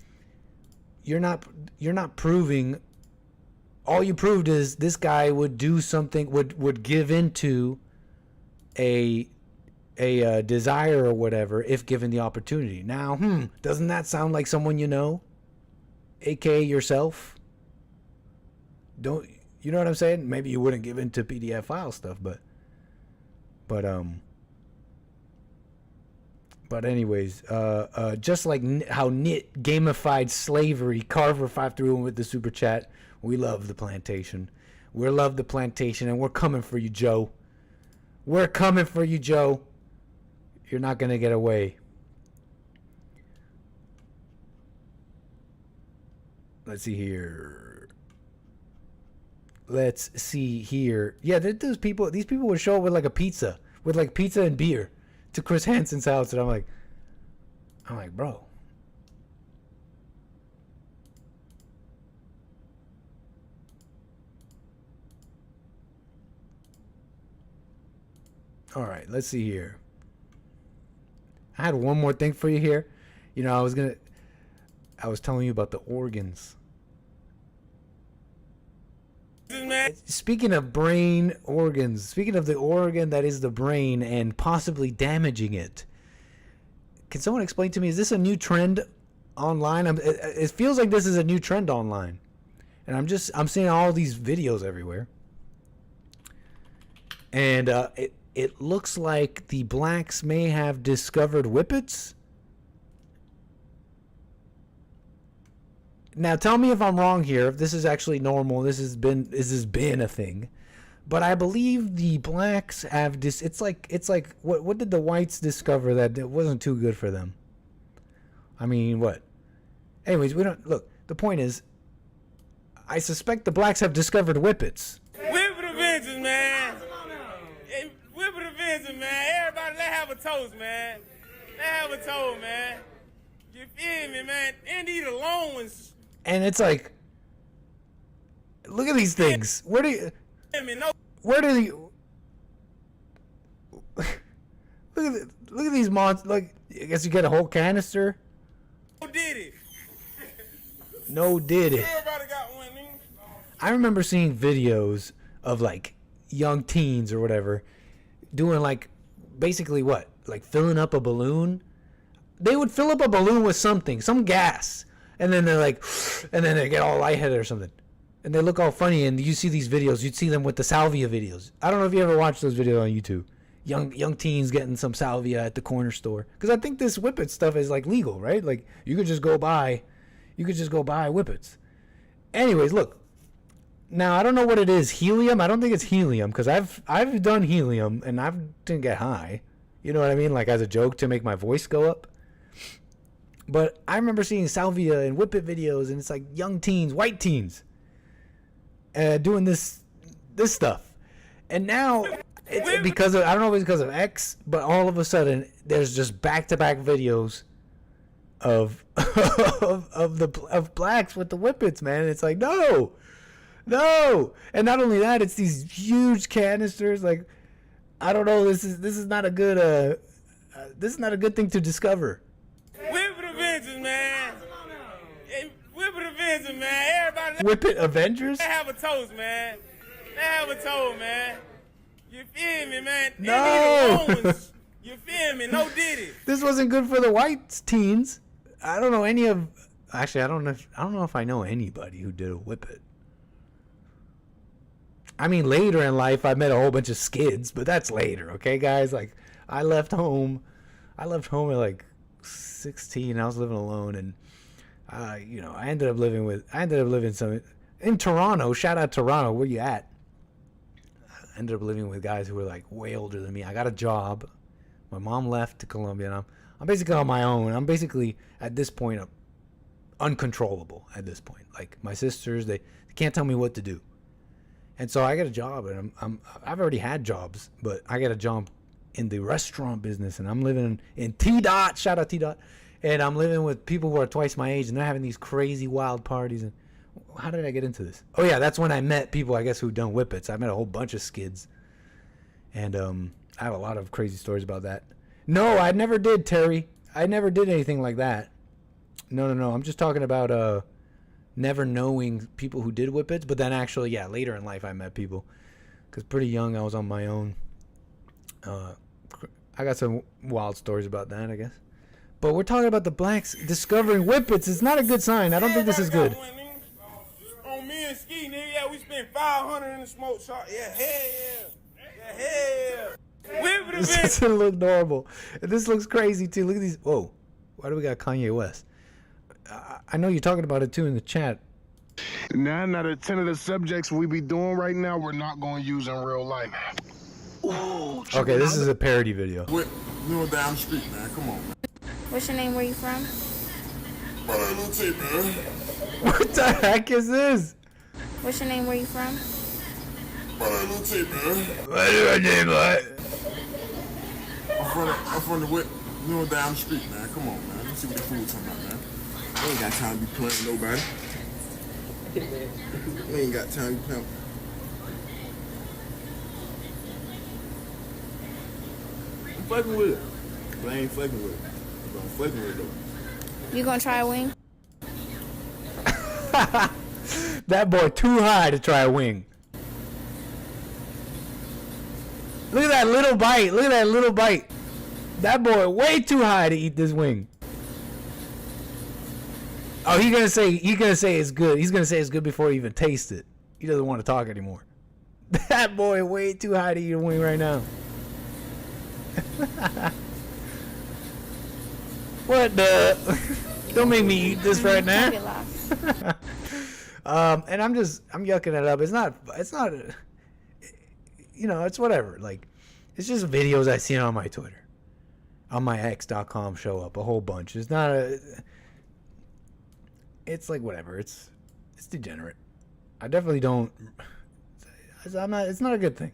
you're not proving. All you proved is this guy would do something, would give into a desire or whatever if given the opportunity. Now, doesn't that sound like someone you know, aka yourself? Don't you know what I'm saying? Maybe you wouldn't give into PDF file stuff, but anyways, just like how Nit gamified slavery, Carver 531 with the super chat. We love the plantation. We love the plantation, and we're coming for you, Joe. We're coming for you, Joe. You're not gonna get away. Let's see here. Yeah, these people would show up with like a pizza, with like pizza and beer. to Chris Hansen's house, and I'm like, bro. All right, let's see here. I had one more thing for you here. You know, I was telling you about the organs. Speaking of brain organs, speaking of the organ that is the brain and possibly damaging it, can someone explain to me, is this a new trend online? It feels like this is a new trend online. And I'm seeing all these videos everywhere. And it looks like the blacks may have discovered whippets. Now, tell me if I'm wrong here, if this is actually normal, this has been a thing. But I believe the blacks have it's like what did the whites discover that it wasn't too good for them? I mean, what? Anyways, we don't look. The point is, I suspect the blacks have discovered whippets. Whippet Avengers, man. Whippet Avengers, man. Everybody, let's have a toast, man. Let's have a toast, man. You feel me, man? And these alone ones. And it's like, look at these things. Where do you? Where do you? Look at these monsters. Like, I guess you get a whole canister. No did it. No did it. Everybody got one. I remember seeing videos of like young teens or whatever doing like basically what? Like filling up a balloon. They would fill up a balloon with something, some gas. And then they're like, and then they get all lightheaded or something. And they look all funny, and you see these videos, you'd see them with the salvia videos. I don't know if you ever watched those videos on YouTube. Young teens getting some salvia at the corner store. Because I think this whippet stuff is like legal, right? Like you could just go buy whippets. Anyways, look. Now I don't know what it is. Helium? I don't think it's helium, because I've done helium and I didn't get high. You know what I mean? Like as a joke to make my voice go up. But I remember seeing salvia and whippet videos, and it's like young teens, white teens, doing this stuff. And now, it's because of, I don't know if it's because of X, but all of a sudden, there's just back-to-back videos of blacks with the whippets, man. It's like, no. And not only that, it's these huge canisters. Like, I don't know. This is not a good thing to discover. Whippet Avengers, man. Whippet Avengers, man. Everybody. Whippet Avengers? Let's have a toast, man. Let's have a toast, man. You feel me, man? No. You feel me? No did it. This wasn't good for the white teens. I don't know any of. Actually, I don't know if I know anybody who did a whippet. I mean, later in life, I met a whole bunch of skids, but that's later, okay, guys? Like, I left home at like 16. I was living alone, and I ended up living in Toronto. Shout out Toronto, where you at? I ended up living with guys who were like way older than me. I got a job. My mom left to Colombia, and I'm basically on my own. I'm basically at this point uncontrollable. At this point, like my sisters, they can't tell me what to do, and so I got a job, and I've already had jobs, but I got a job in the restaurant business, and I'm living in T-Dot, shout out T-Dot, and I'm living with people who are twice my age, and they're having these crazy wild parties. And how did I get into this? Oh yeah, that's when I met people, I guess, who've done whippets. I met a whole bunch of skids, and I have a lot of crazy stories about that. No, I never did, Terry. I never did anything like that. No, I'm just talking about never knowing people who did whippets, but then actually, yeah, later in life I met people, because pretty young I was on my own. I got some wild stories about that, I guess. But we're talking about the blacks discovering whippets. It's not a good sign. I don't think this is good. On me and Ski, nigga, yeah, we spent $500 in the smoke shop. Yeah, hell yeah. Whippet This doesn't look normal. This looks crazy, too. Look at these. Whoa. Why do we got Kanye West? I know you're talking about it, too, in the chat. 9 out of 10 of the subjects we be doing right now, we're not going to use in real life. Ooh, okay, this is a parody video. You know down the street, man. Come on. What's your name? Where you from? Brother, little T, man. What the heck is this? What's your name? Where you from? Brother, little T, man. What's your name, what? from the whip, down the street, man. Come on, man. Let's see what the fool's talking about, man. We ain't got time to be playing with nobody. We ain't got time to be playing. I'm fucking with it. But I ain't fucking with it. But I'm fucking with it, though. You gonna try a wing? That boy too high to try a wing. Look at that little bite. Look at that little bite. That boy way too high to eat this wing. Oh, he's gonna say it's good. He's gonna say it's good before he even tastes it. He doesn't want to talk anymore. That boy way too high to eat a wing right now. What the? Don't make me eat this right now. And I'm yucking it up. It's not, it's whatever. Like, it's just videos I see on my Twitter, on my x.com show up a whole bunch. It's not it's like whatever. It's degenerate. I definitely don't, it's not a good thing.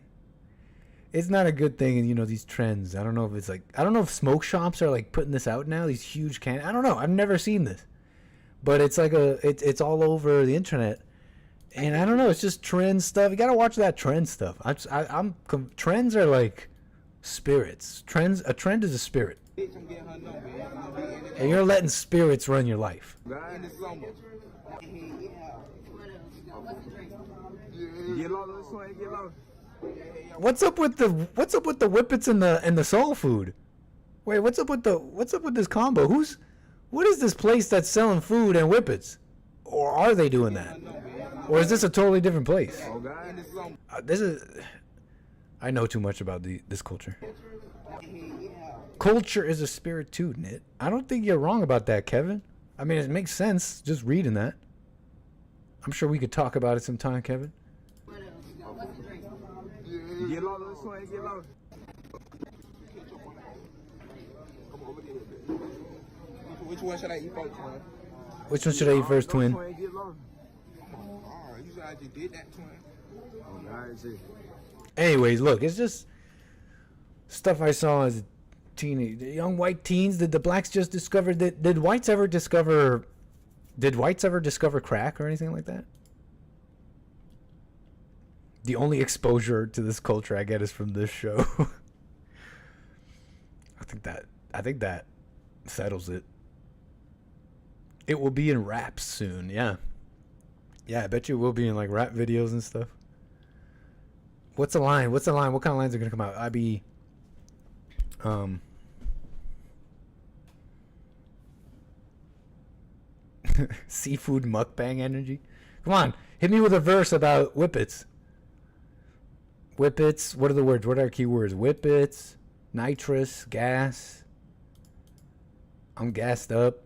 It's not a good thing. And these trends, I don't know if smoke shops are like putting this out now, these huge I don't know. I've never seen this. But it's like it's all over the internet, and I don't know. It's just trend stuff. You gotta watch that trend stuff. Trends are like spirits. A trend is a spirit, and you're letting spirits run your life. What's up with the whippets and the soul food? Wait, what's up with this combo? What is this place that's selling food and whippets? Or are they doing that? Or is this a totally different place? I know too much about this culture. Culture is a spirit too, Nit. I don't think you're wrong about that, Kevin. I mean, it makes sense just reading that. I'm sure we could talk about it sometime, Kevin. Which one should I eat first, twin? Which one should I eat first, twin? Anyways, look, it's just stuff I saw as a teenager. The young white teens. Did the blacks just discover that? Did whites ever discover crack or anything like that? The only exposure to this culture I get is from this show. I think that settles it. It will be in raps soon, yeah. Yeah, I bet you it will be in like rap videos and stuff. What's the line? What kind of lines are gonna come out? Seafood mukbang energy. Come on, hit me with a verse about whippets. Whippets, what are the words? What are our key words? Whippets, nitrous, gas. I'm gassed up.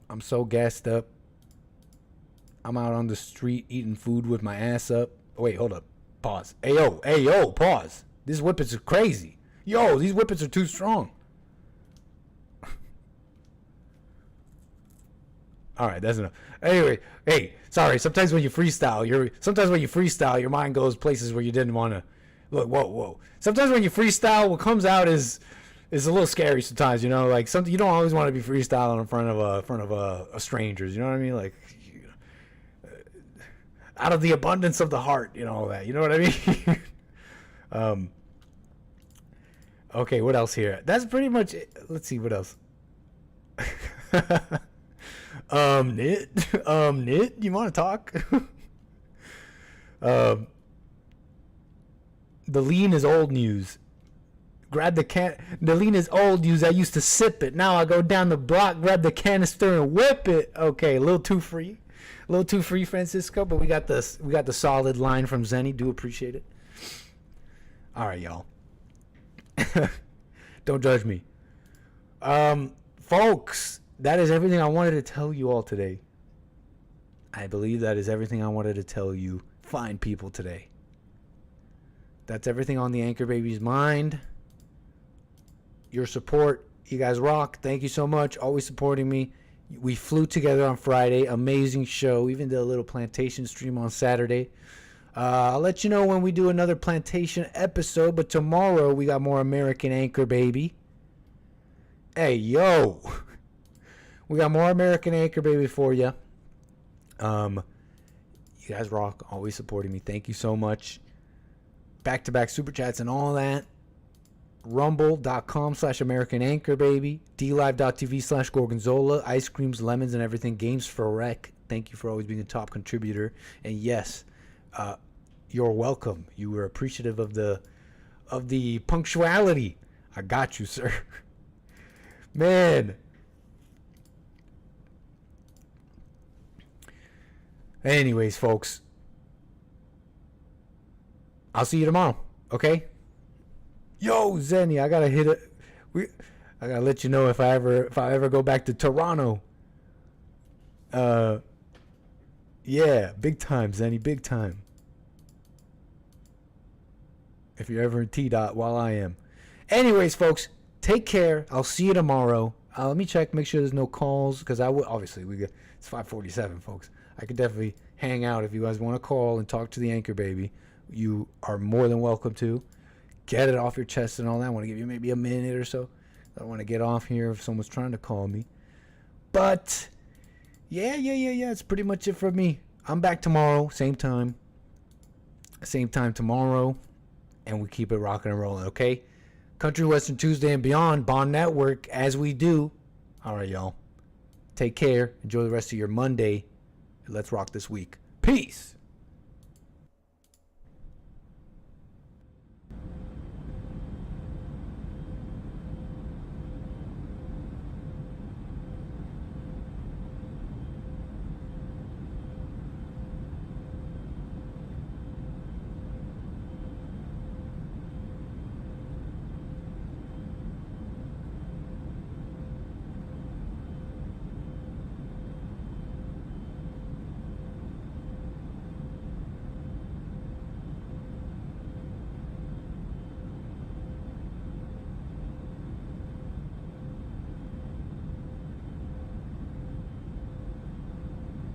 I'm so gassed up. I'm out on the street eating food with my ass up. Wait, hold up. Pause. Ayo, pause. These whippets are crazy. Yo, these whippets are too strong. All right, that's enough. Anyway, hey, sorry. Sometimes when you freestyle, your mind goes places where you didn't want to. Look, whoa. Sometimes when you freestyle, what comes out is a little scary. Sometimes, like something you don't always want to be freestyling in front of strangers. You know what I mean? Like, out of the abundance of the heart, all that. You know what I mean? Okay, what else here? That's pretty much it. Let's see what else. Nit, you want to talk? The lean is old news. Grab the can. The lean is old news. I used to sip it. Now I go down the block, grab the canister, and whip it. Okay, a little too free, Francisco. But we got the solid line from Zenny. Do appreciate it. All right, y'all. Don't judge me, folks. That is everything I wanted to tell you all today. I believe that is everything I wanted to tell you fine people today. That's everything on the Anchor Baby's mind. Your support, you guys rock. Thank you so much. Always supporting me. We flew together on Friday. Amazing show. Even did a little plantation stream on Saturday. I'll let you know when we do another plantation episode, but tomorrow we got more American Anchor, baby. Hey, yo. We got more American Anchor, baby, for you. You guys rock. Always supporting me. Thank you so much. Back-to-back super chats and all that. Rumble.com/American Anchor, baby. DLive.tv/Gorgonzola. Ice creams, lemons, and everything. Games for Rec. Thank you for always being a top contributor. And yes, you're welcome. You were appreciative of the punctuality. I got you, sir. Man. Anyways, folks. I'll see you tomorrow. Okay? Yo, Zenny, I gotta hit it. I gotta let you know if I ever go back to Toronto. Yeah, big time, Zenny, big time. If you're ever in T-Dot while I am. Anyways, folks, take care. I'll see you tomorrow. Let me check, make sure there's no calls, because I will. Obviously, it's 5:47, folks. I could definitely hang out if you guys want to call and talk to the Anchor Baby. You are more than welcome to. Get it off your chest and all that. I want to give you maybe a minute or so. I don't want to get off here if someone's trying to call me. But, yeah. It's pretty much it for me. I'm back tomorrow, same time. Same time tomorrow. And we keep it rocking and rolling, okay? Country Western Tuesday and beyond, Bond Network, as we do. All right, y'all. Take care. Enjoy the rest of your Monday. Let's rock this week. Peace.